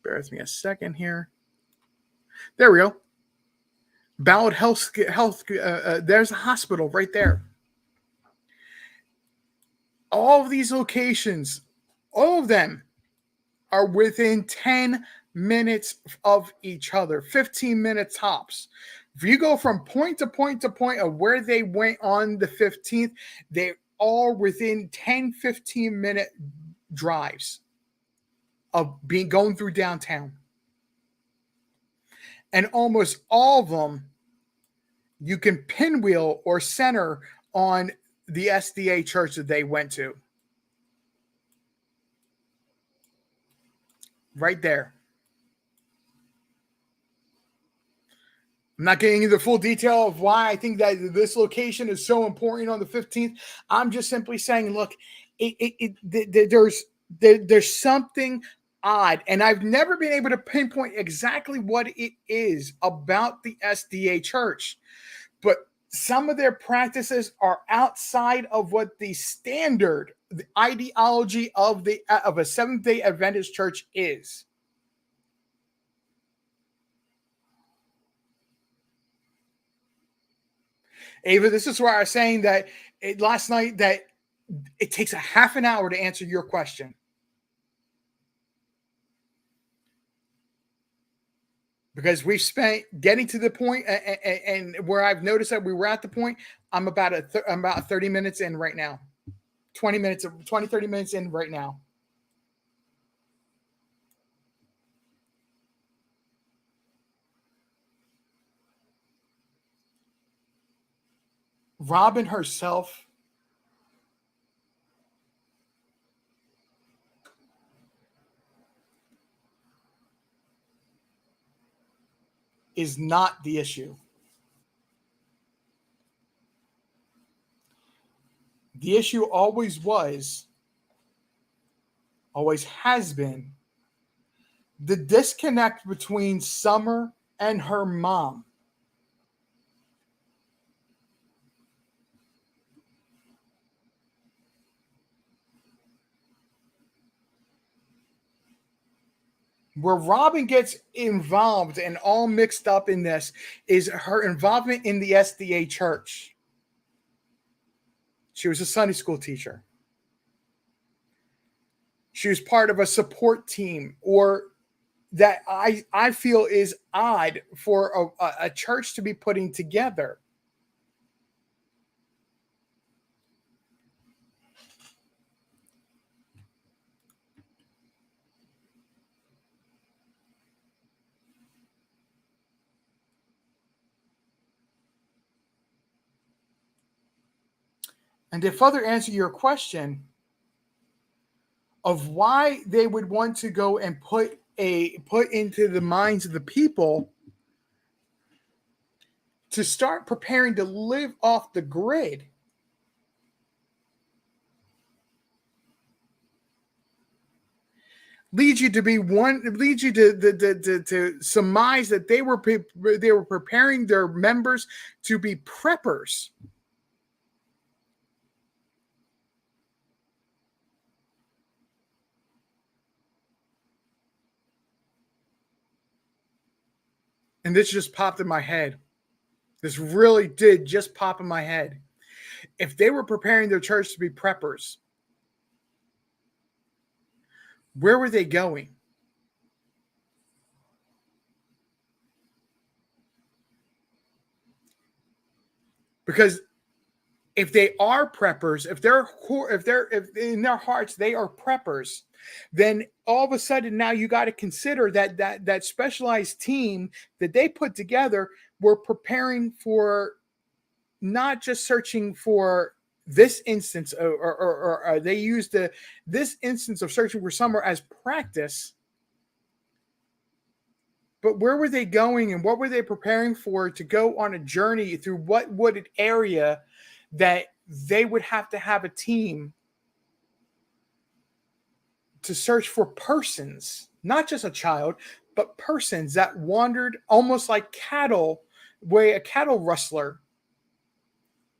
S1: with me a second here. There we go. Ballard Health. There's a hospital right there. All of these locations, all of them are within 10 minutes of each other, 15 minutes tops. If you go from point to point to point of where they went on the 15th, they all within 10, 15-minute drives of going through downtown. And almost all of them you can pinwheel or center on the SDA church that they went to. Right there. I'm not getting into the full detail of why I think that this location is so important on the 15th. I'm just simply saying, look, there's something odd, and I've never been able to pinpoint exactly what it is about the SDA church, but some of their practices are outside of what the standard, the ideology of a Seventh-day Adventist church is. Ava, this is where I was saying that last night that it takes a half an hour to answer your question. Because we've spent getting to the point and where I've noticed that we were at the point, I'm about 30 minutes in right now. 30 minutes in right now. Robin herself is not the issue. The issue always was, always has been, the disconnect between Summer and her mom. Where Robin gets involved and all mixed up in this is her involvement in the SDA church. She was a Sunday school teacher. She was part of a support team, or that I feel is odd for a church to be putting together. And to further answer your question of why they would want to go and put into the minds of the people to start preparing to live off the grid, leads you to surmise that they were preparing their members to be preppers. And this just popped in my head. This really did just pop in my head. If they were preparing their church to be preppers, where were they going? Because if they are preppers, if in their hearts they are preppers, then all of a sudden now you got to consider that specialized team that they put together were preparing for not just searching for this instance, or they used this instance of searching for Summer as practice. But where were they going, and what were they preparing for to go on a journey through what wooded area that they would have to have a team to search for persons, not just a child, but persons that wandered almost like cattle way a cattle rustler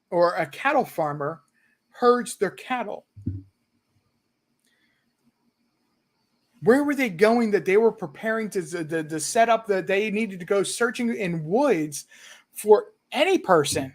S1: or a cattle farmer herds their cattle. Where were they going that they were preparing to set up that they needed to go searching in woods for any person?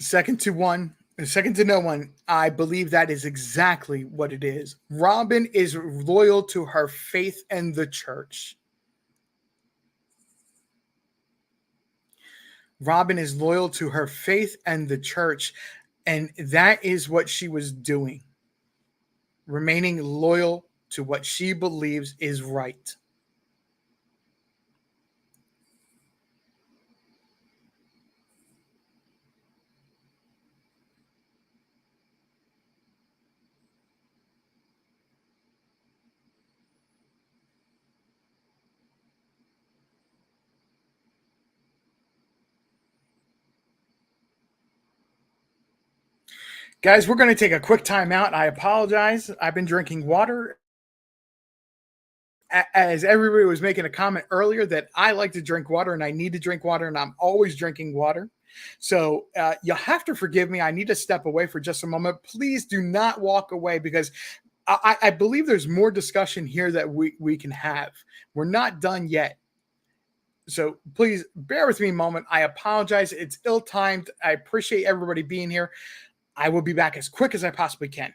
S1: Second to one, second to no one. I believe that is exactly what it is. Robin is loyal to her faith and the church. Robin is loyal to her faith and the church, and that is what she was doing. Remaining loyal to what she believes is right. Guys, we're going to take a quick time out. I apologize. I've been drinking water. As everybody was making a comment earlier that I like to drink water and I need to drink water and I'm always drinking water. So you'll have to forgive me. I need to step away for just a moment. Please do not walk away because I believe there's more discussion here that we can have. We're not done yet. So please bear with me a moment. I apologize. It's ill-timed. I appreciate everybody being here. I will be back as quick as I possibly can.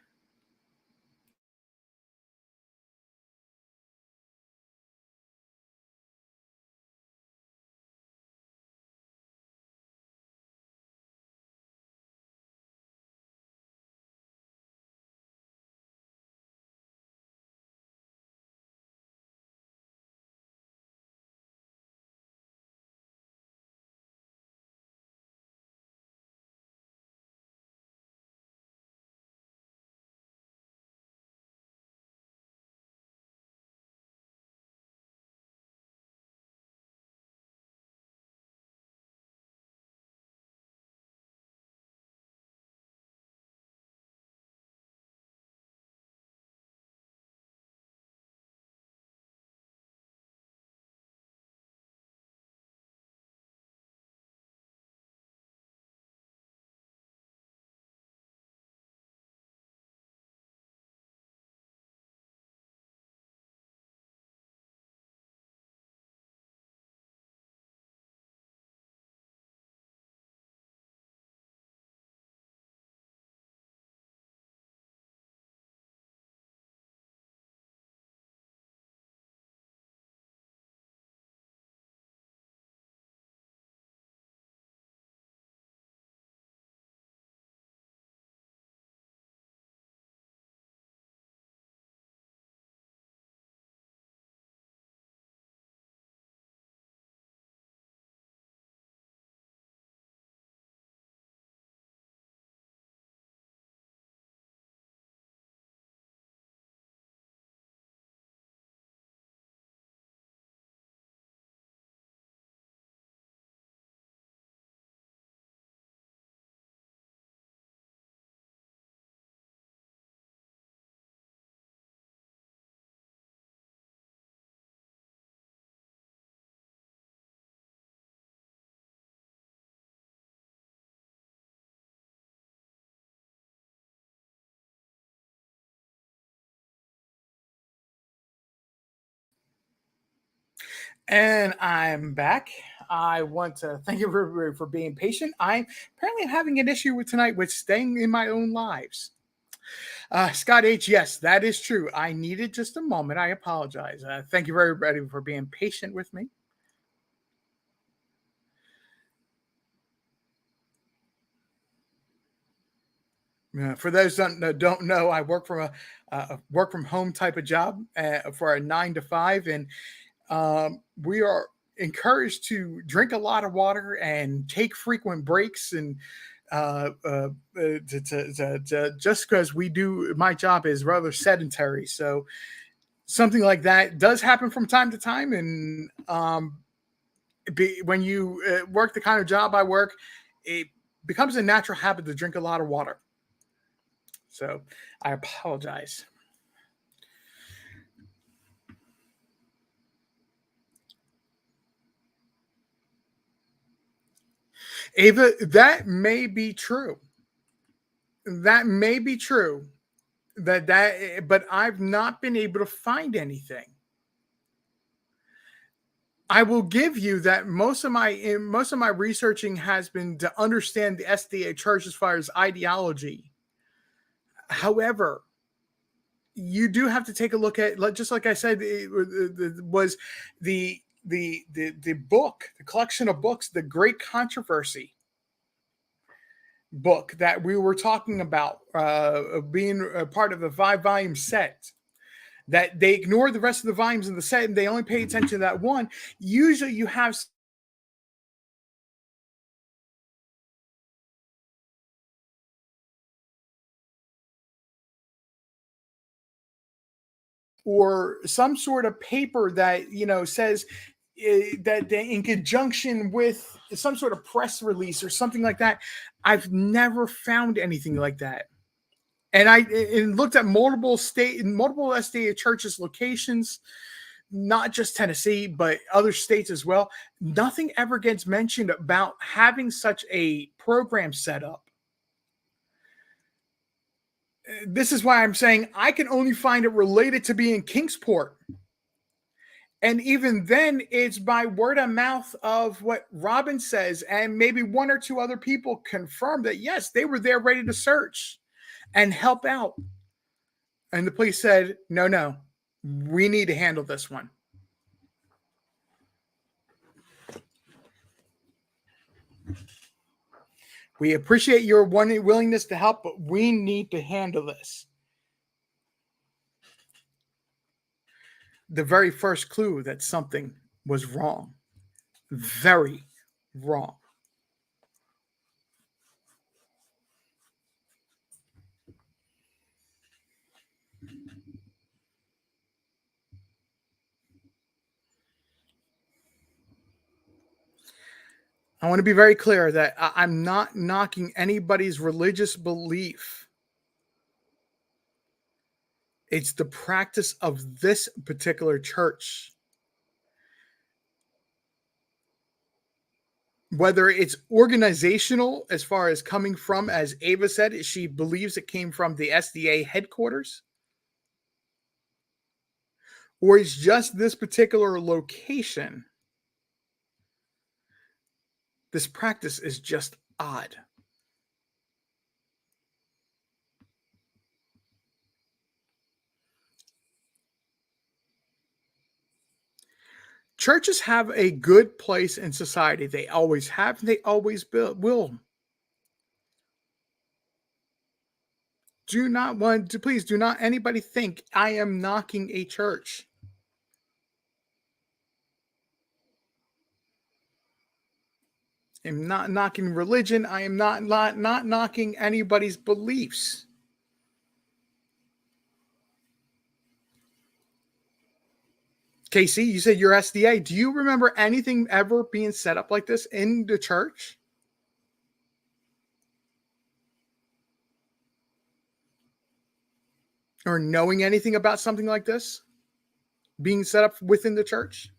S1: And I'm back. I want to thank you for being patient. I'm apparently having an issue with tonight with staying in my own lives. Scott H, yes, that is true. I needed just a moment. I apologize. Thank you everybody for being patient with me. For those don't know, I work from a work from home type of job for a 9 to 5, and we are encouraged to drink a lot of water and take frequent breaks and just because we do my job is rather sedentary, so something like that does happen from time to time. And when you work the kind of job I work, it becomes a natural habit to drink a lot of water. So I apologize. Ava, that may be true. That may be true. But I've not been able to find anything. I will give you that most of my researching has been to understand the SDA church as far as ideology. However, you do have to take a look at, just like I said, was the book, the collection of books, the Great Controversy book that we were talking about, being a part of the 5 volume set. That they ignore the rest of the volumes in the set and they only pay attention to that one. Usually, you have or some sort of paper that says that in conjunction with some sort of press release or something like that. I've never found anything like that, and I looked at multiple SDA churches locations, not just Tennessee but other states as well. Nothing ever gets mentioned about having such a program set up. This is why I'm saying I can only find it related to being Kingsport. And even then, it's by word of mouth of what Robin says, and maybe one or two other people confirm that, yes, they were there ready to search and help out. And the police said, no, we need to handle this one. We appreciate your willingness to help, but we need to handle this. The very first clue that something was wrong. Very wrong. I want to be very clear that I'm not knocking anybody's religious belief. It's the practice of this particular church. Whether it's organizational, as far as coming from, as Ava said, she believes it came from the SDA headquarters, or it's just this particular location. This practice is just odd. Churches have a good place in society. They always have, and they always will. Do not want to, please do not anybody think I am knocking a church. I'm not knocking religion. I am not knocking anybody's beliefs. Casey, you said you're SDA. Do you remember anything ever being set up like this in the church? Or knowing anything about something like this being set up within the church?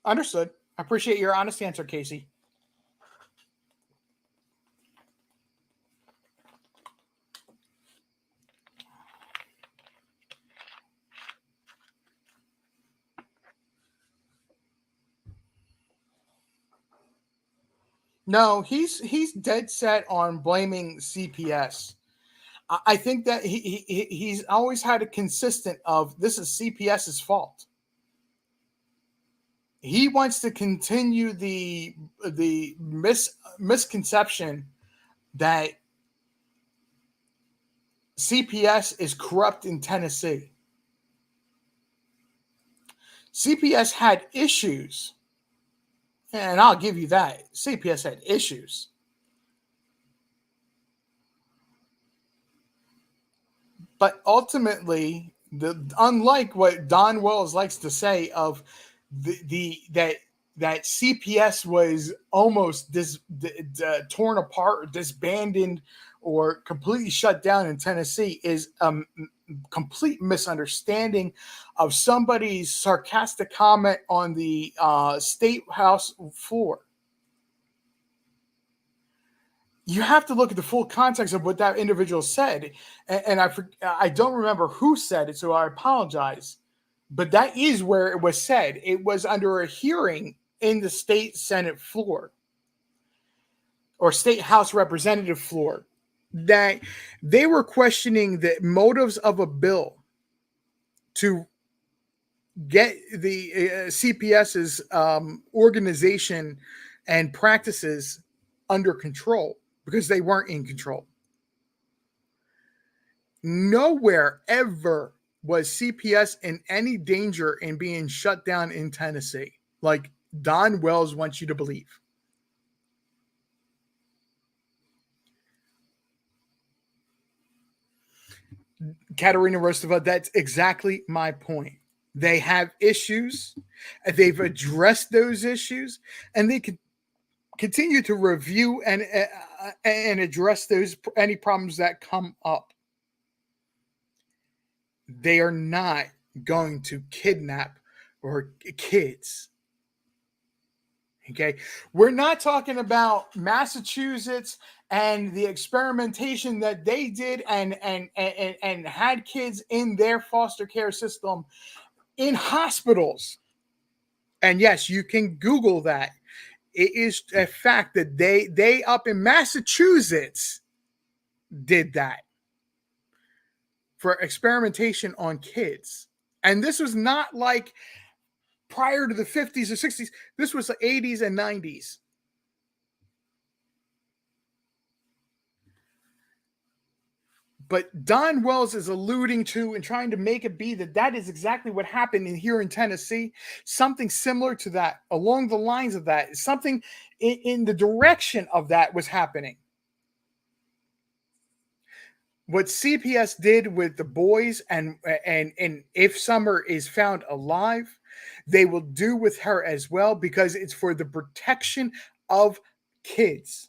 S1: Understood. I appreciate your honest answer, Casey. No, he's dead set on blaming CPS. I think that he's always had a consistent of this is CPS's fault. He wants to continue the misconception that CPS is corrupt in Tennessee. CPS had issues, and I'll give you that. CPS had issues. But ultimately, unlike what Don Wells likes to say of that CPS was almost torn apart, or disbanded, or completely shut down in Tennessee is a complete misunderstanding of somebody's sarcastic comment on the state house floor. You have to look at the full context of what that individual said, and I don't remember who said it, so I apologize. But that is where it was said. It was under a hearing in the state Senate floor or state House representative floor that they were questioning the motives of a bill to get the CPS's organization and practices under control because they weren't in control. Nowhere ever was CPS in any danger in being shut down in Tennessee, like Don Wells wants you to believe. Katerina Rostova, that's exactly my point. They have issues, they've addressed those issues, and they can continue to review and address those any problems that come up. They are not going to kidnap or kids. Okay, we're not talking about Massachusetts and the experimentation that they did and had kids in their foster care system in hospitals. And yes, you can Google that. It is a fact that they up in Massachusetts did that for experimentation on kids. And this was not like prior to the 50s or 60s. This was the 80s and 90s. But Don Wells is alluding to and trying to make it be that is exactly what happened here in Tennessee. Something similar to that, along the lines of that, something in the direction of that was happening. What CPS did with the boys and if Summer is found alive, they will do with her as well because it's for the protection of kids.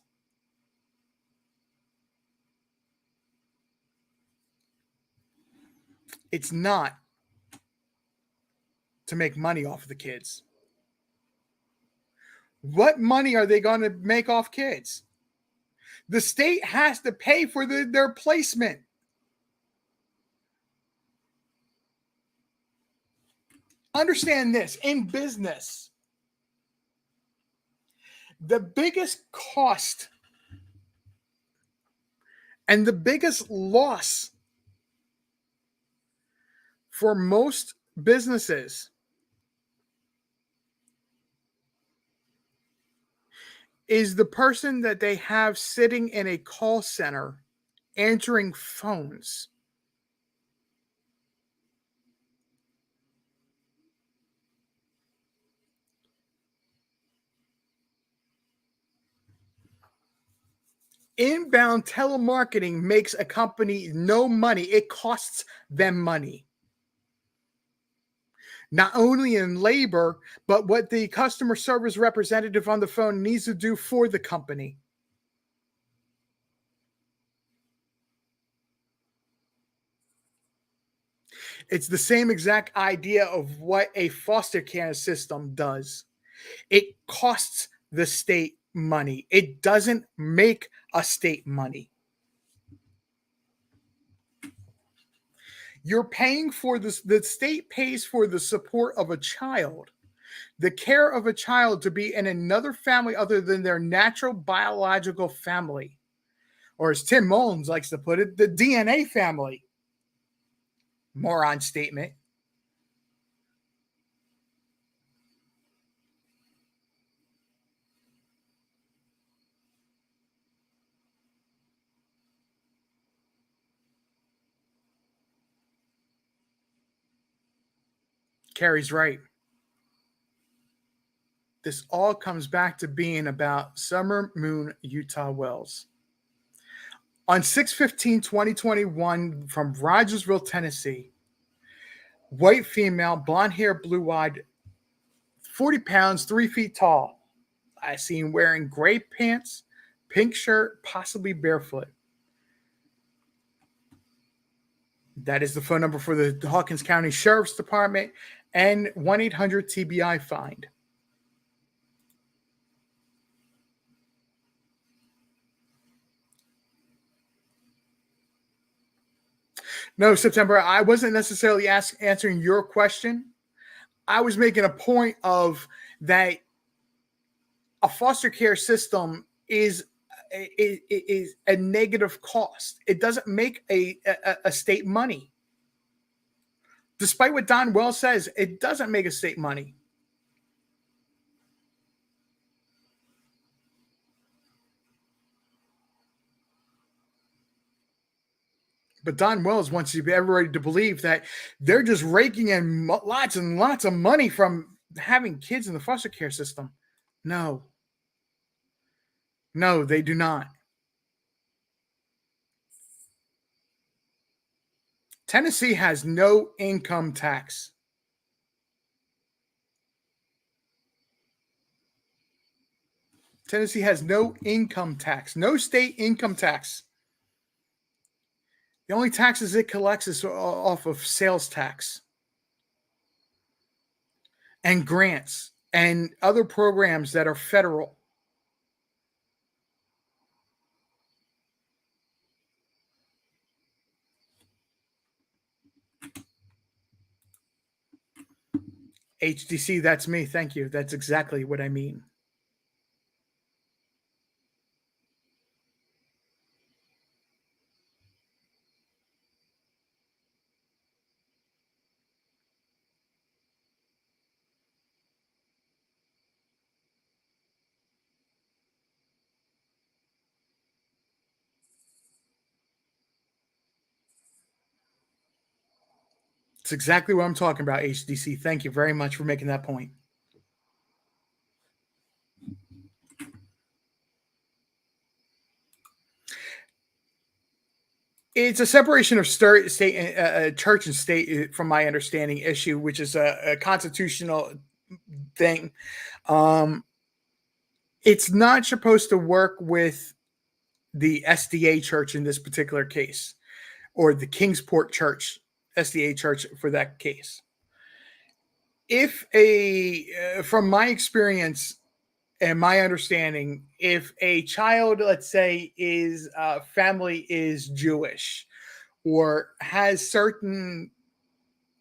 S1: It's not to make money off of the kids. What money are they going to make off kids? The state has to pay for their placement. Understand this, in business, the biggest cost and the biggest loss for most businesses is the person that they have sitting in a call center answering phones. Inbound telemarketing makes a company no money. It costs them money. Not only in labor, but what the customer service representative on the phone needs to do for the company. It's the same exact idea of what a foster care system does. It costs the state money. It doesn't make a state money. You're paying for this, the state pays for the support of a child, the care of a child to be in another family other than their natural biological family. Or as Tim Mullins likes to put it, the DNA family. Moron statement. Carrie's right. This all comes back to being about Summer Moon Utah Wells. On 6/15/2021, from Rogersville, Tennessee, white female, blonde hair, blue eyed, 40 pounds, 3 feet tall. I seen wearing gray pants, pink shirt, possibly barefoot. That is the phone number for the Hawkins County Sheriff's Department and 1-800 TBI find. No, September, I wasn't necessarily answering your question. I was making a point of that a foster care system is a negative cost. It doesn't make a state money. Despite what Don Wells says, it doesn't make a state money. But Don Wells wants everybody to believe that they're just raking in lots and lots of money from having kids in the foster care system. No. No, they do not. Tennessee has no income tax. Tennessee has no income tax, no state income tax. The only taxes it collects is off of sales tax and grants and other programs that are federal. HDC, that's me. Thank you. That's exactly what I mean. It's exactly what I'm talking about, HDC. Thank you very much for making that point. It's a separation of state, church and state, from my understanding, issue, which is a constitutional thing. It's not supposed to work with the SDA church in this particular case, or the Kingsport Church, SDA church for that case. If from my experience and my understanding, if a child, let's say, is family is Jewish or has certain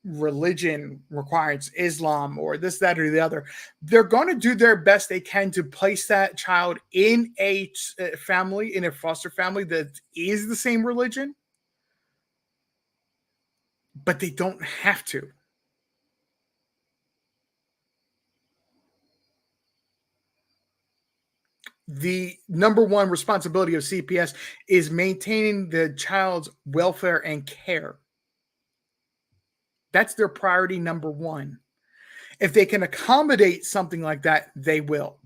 S1: religion requirements, Islam or this, that, or the other, they're going to do their best they can to place that child in a family, in a foster family that is the same religion, but they don't have to. The number one responsibility of CPS is maintaining the child's welfare and care. That's their priority number one. If they can accommodate something like that, they will.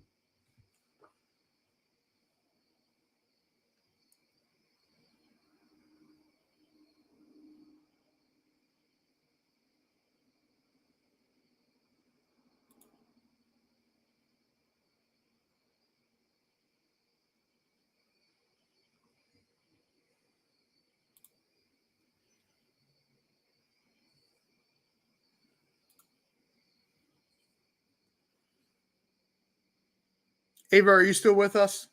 S1: Ava, are you still with us?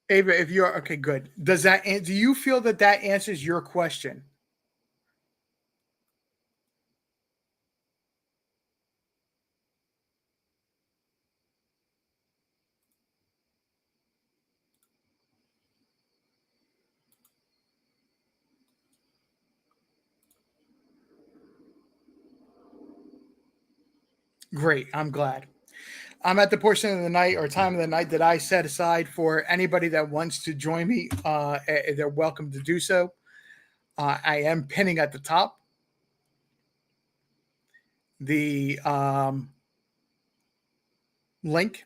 S1: Ava, if you're okay, good. Do you feel that answers your question? Great. I'm glad. I'm at the portion of the night or time of the night that I set aside for anybody that wants to join me. They're welcome to do so. I am pinning at the top the link.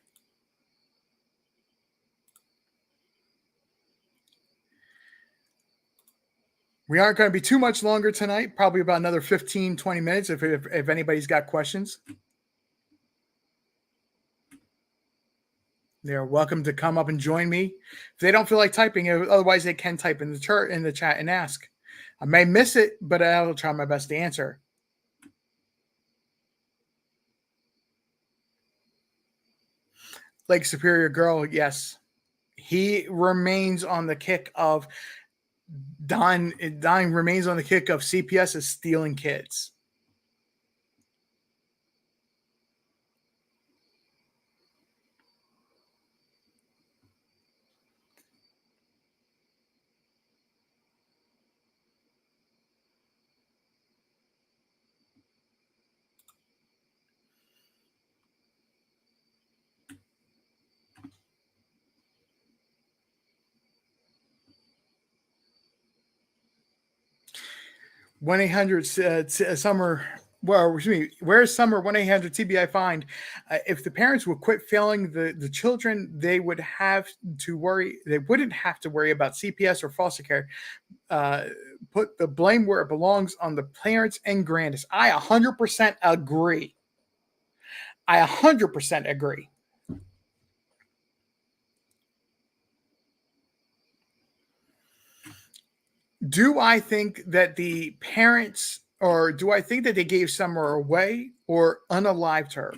S1: We aren't going to be too much longer tonight, probably about another 15, 20 minutes if anybody's got questions. They're welcome to come up and join me. If they don't feel like typing, otherwise they can type in the chat and ask. I may miss it, but I'll try my best to answer. Lake Superior Girl, yes. He remains on the kick of Don remains on the kick of CPS is stealing kids. One 1-800 Summer. Well, excuse me. Where's Summer? 1-800 TBI find. If the parents would quit failing the children, they would have to worry. They wouldn't have to worry about CPS or foster care. Put the blame where it belongs on the parents and granddaughter. I 100% agree. I 100% agree. Do I think that the parents, or do I think that they gave Summer away or unalived her?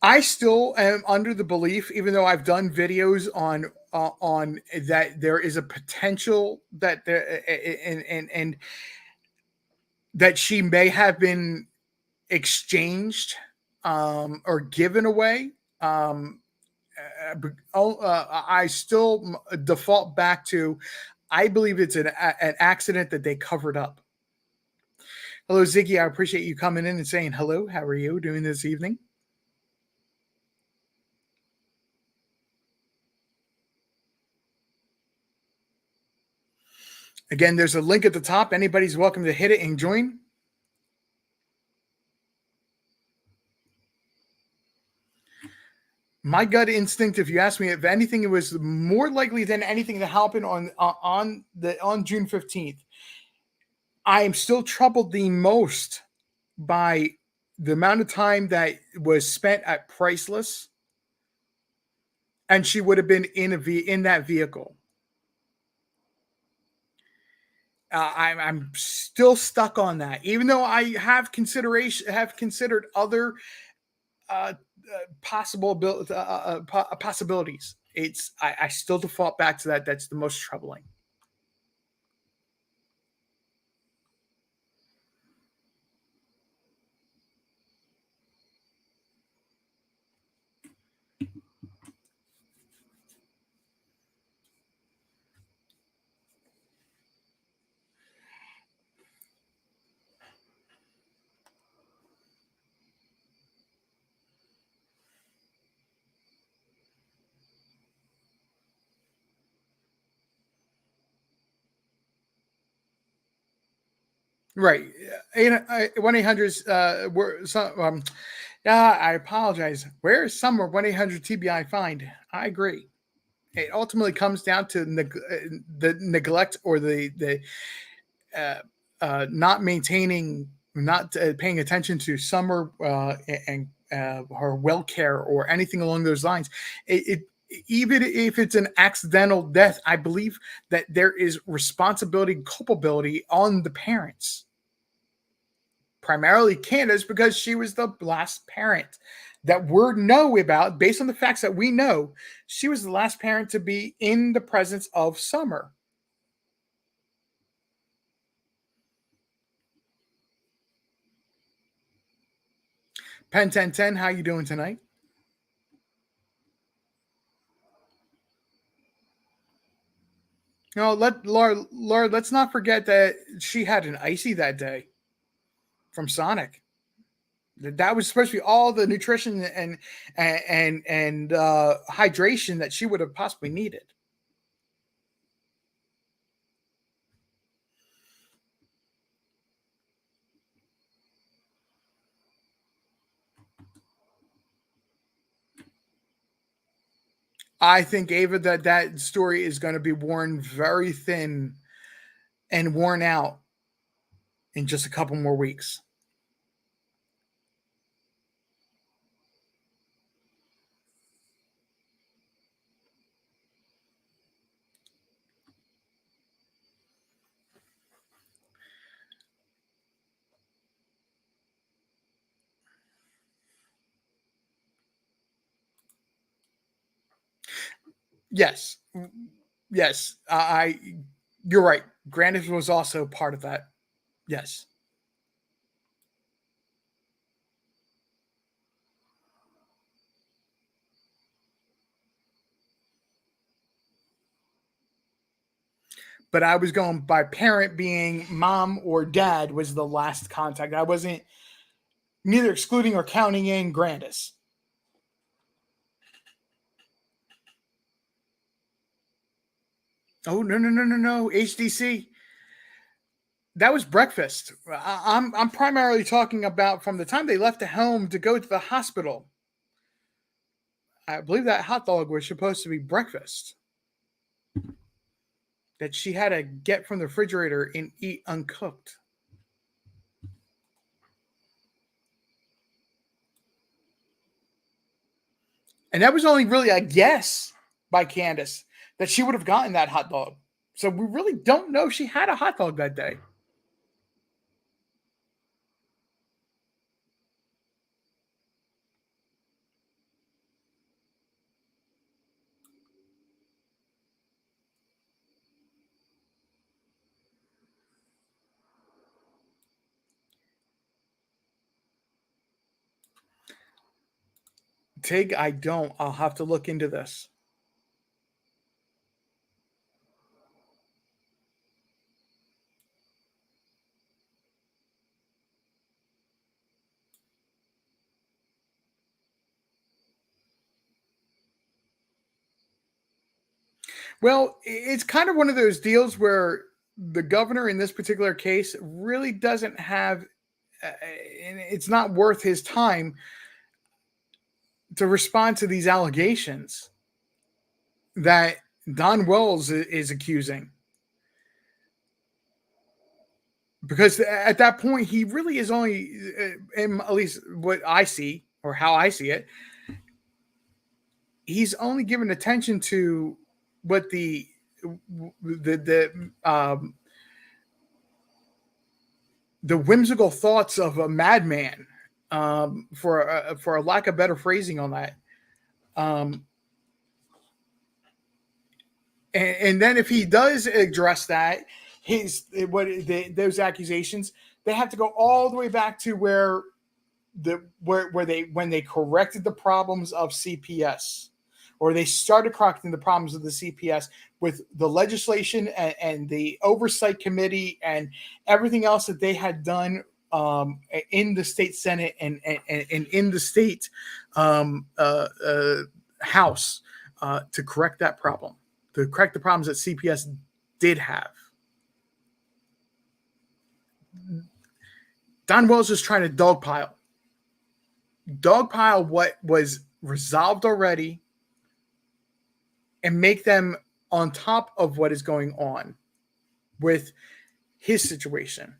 S1: I still am under the belief, even though I've done videos on that there is a potential that there and that she may have been exchanged or given away. I still default back to I believe it's an accident that they covered up. Hello, Ziggy. I appreciate you coming in and saying hello. How are you doing this evening? Again, there's a link at the top. Anybody's welcome to hit it and join. My gut instinct, if you ask me, if anything, it was more likely than anything to happen on June 15th. I am still troubled the most by the amount of time that was spent at Priceless, and she would have been in that vehicle. I'm still stuck on that, even though I have considered other possibilities. I still default back to that. That's the most troubling. Right. 1-800 were some yeah, I apologize. Where is Summer 1-800 TBI find? I agree. it ultimately comes down to the neglect or the not maintaining, not paying attention to Summer and her well care or anything along those lines. It even if it's an accidental death, I believe that there is responsibility, culpability on the parents. Primarily Candace, because she was the last parent that we know about, based on the facts that we know. She was the last parent to be in the presence of Summer. Pen 1010, how you doing tonight? No, Laura, let's not forget that she had an icy that day from Sonic. That was supposed to be all the nutrition and hydration that she would have possibly needed. I think, Ava, that story is going to be worn very thin and worn out in just a couple more weeks. Yes, yes, you're right. Grandis was also part of that. Yes. But I was going by parent, being mom or dad was the last contact. I wasn't neither excluding or counting in Grandis. Oh, no. HDC. That was breakfast. I'm primarily talking about from the time they left the home to go to the hospital. I believe that hot dog was supposed to be breakfast that she had to get from the refrigerator and eat uncooked. And that was only really a guess by Candace that she would have gotten that hot dog. So we really don't know if she had a hot dog that day. Tig, I don't. I'll have to look into this. Well, it's kind of one of those deals where the governor in this particular case really doesn't have, and it's not worth his time to respond to these allegations that Don Wells is accusing. Because at that point, he really is only, at least what I see or how I see it, he's only given attention to what the whimsical thoughts of a madman, for a lack of better phrasing on that. And then if he does address that, those accusations, they have to go all the way back to where they when they corrected the problems of CPS, or they started correcting the problems of the CPS with the legislation and the oversight committee and everything else that they had done in the state Senate and in the state House to correct that problem, to correct the problems that CPS did have. Don Wells is trying to dogpile what was resolved already and make them on top of what is going on with his situation.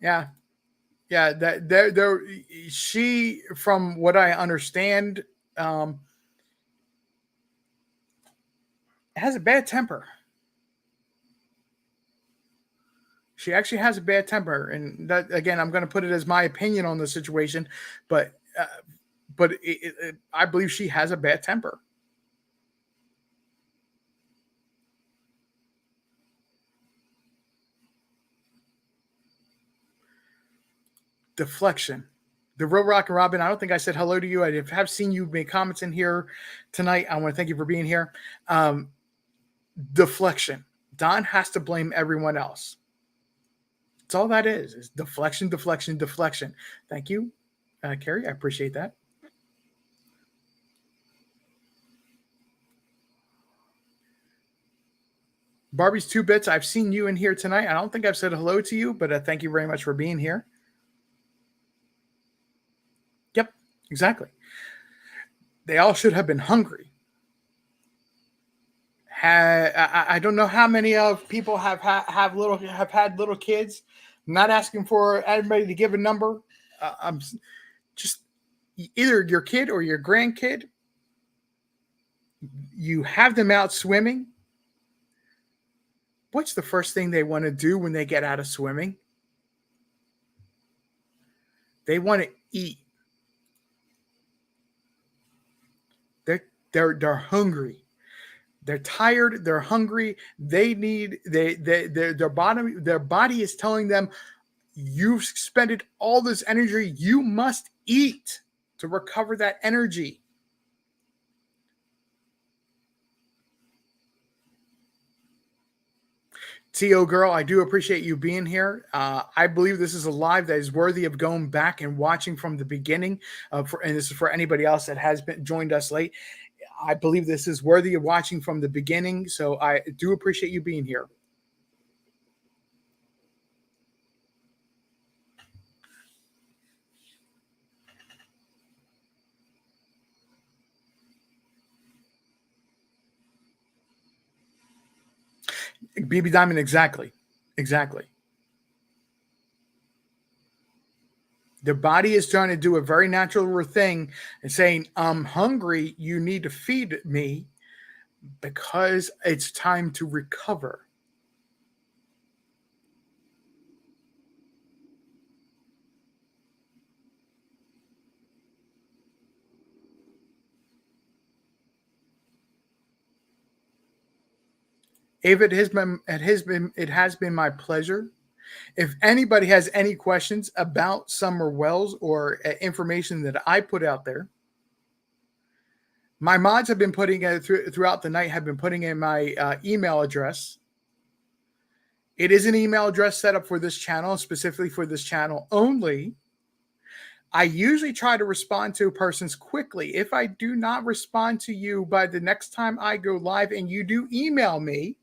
S1: Yeah. Yeah, that there she, from what I understand, um has a bad temper. She actually has a bad temper, and that, again, I'm going to put it as my opinion on the situation, but I believe she has a bad temper. Deflection. The real Rock and Robin, I don't think I said hello to you. I have seen you make comments in here tonight. I want to thank you for being here. Deflection. Don has to blame everyone else. That's all that is deflection, deflection, deflection. Thank you, Carrie. I appreciate that. Barbie's 2 bits. I've seen you in here tonight. I don't think I've said hello to you, but thank you very much for being here. Yep, exactly. They all should have been hungry. I don't know how many of people have had little kids. I'm not asking for anybody to give a number. I'm just either your kid or your grandkid. You have them out swimming. What's the first thing they want to do when they get out of swimming? They want to eat. They're hungry. They're tired. They're hungry. They need their body is telling them, you've expended all this energy. You must eat to recover that energy. T.O. girl, I do appreciate you being here. I believe this is a live that is worthy of going back and watching from the beginning. And this is for anybody else that has been joined us late. I believe this is worthy of watching from the beginning. So I do appreciate you being here. BB Diamond, exactly. The body is trying to do a very natural thing and saying, I'm hungry, you need to feed me because it's time to recover. Ava, it has been my pleasure. If anybody has any questions about Summer Wells or information that I put out there, my mods have been putting throughout the night, have been putting in my email address. It is an email address set up for this channel, specifically for this channel only. I usually try to respond to persons quickly. If I do not respond to you by the next time I go live and you do email me,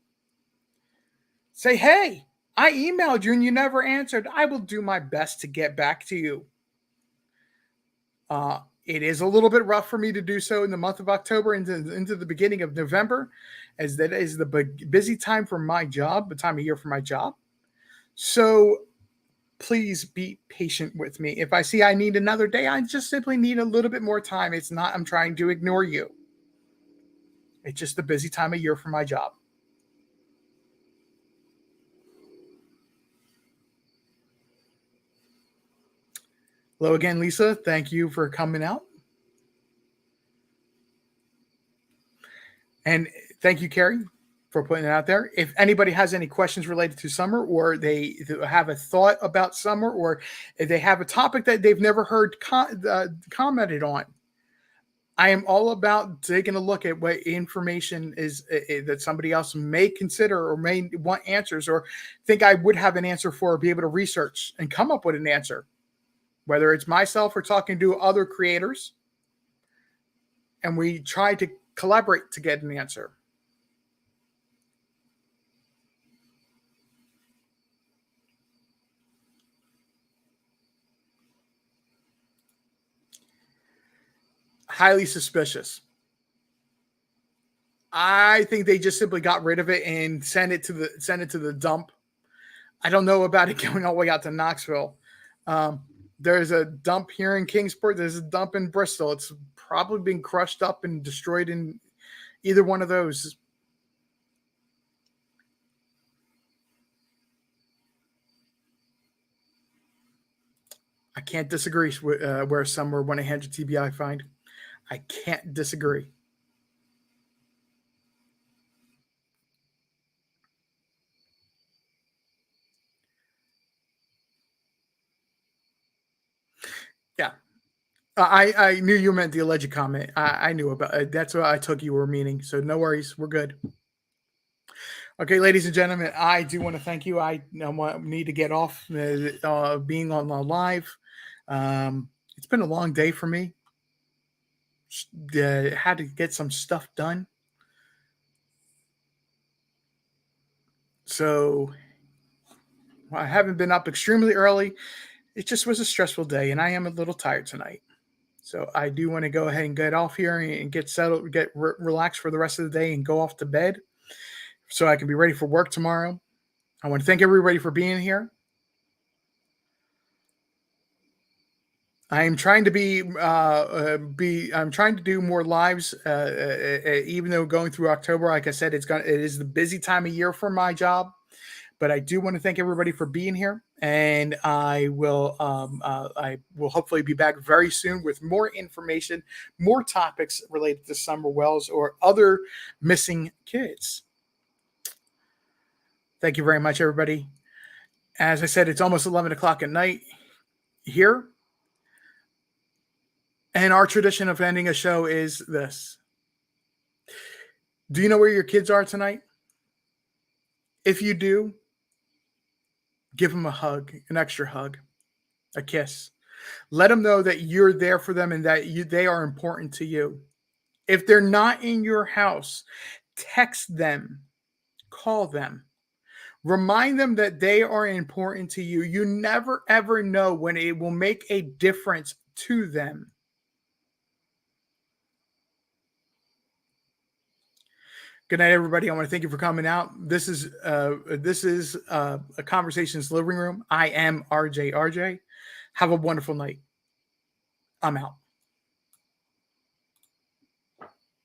S1: say, hey, I emailed you and you never answered. I will do my best to get back to you. It is a little bit rough for me to do so in the month of October into the beginning of November, as that is the busy time for my job, the time of year for my job. So please be patient with me. If I see I need another day, I just simply need a little bit more time. It's not I'm trying to ignore you. It's just the busy time of year for my job. Hello again, Lisa. Thank you for coming out. And thank you, Carrie, for putting it out there. If anybody has any questions related to summer, or they have a thought about summer, or if they have a topic that they've never heard commented on, I am all about taking a look at what information is that somebody else may consider or may want answers or think I would have an answer for, or be able to research and come up with an answer, whether it's myself or talking to other creators. And we try to collaborate to get an answer. Highly suspicious. I think they just simply got rid of it and sent it to the dump. I don't know about it going all the way out to Knoxville. There's a dump here in Kingsport. There's a dump in Bristol. It's probably been crushed up and destroyed in either one of those. I can't disagree with where some were 1-800 TBI find. I can't disagree. Yeah. I knew you meant the alleged comment. I knew about it. That's what I took you were meaning. So no worries. We're good. Okay, ladies and gentlemen, I do want to thank you. I need to get off being on the live. It's been a long day for me. Had to get some stuff done. So I haven't been up extremely early. It just was a stressful day, and I am a little tired tonight. So I do want to go ahead and get off here and get settled, get relaxed for the rest of the day and go off to bed so I can be ready for work tomorrow. I want to thank everybody for being here. I am trying to I'm trying to do more lives, even though going through October, like I said, it is the busy time of year for my job. But I do want to thank everybody for being here, and I will hopefully be back very soon with more information, more topics related to Summer Wells or other missing kids. Thank you very much, everybody. As I said, it's almost 11 o'clock at night here. And our tradition of ending a show is this. Do you know where your kids are tonight? If you do, give them a hug, an extra hug, a kiss. Let them know that you're there for them and that they are important to you. If they're not in your house, text them, call them. Remind them that they are important to you. You never, ever know when it will make a difference to them. Good night, everybody. I want to thank you for coming out. This is a Conversations Living Room. I am RJ. Have a wonderful night. I'm out.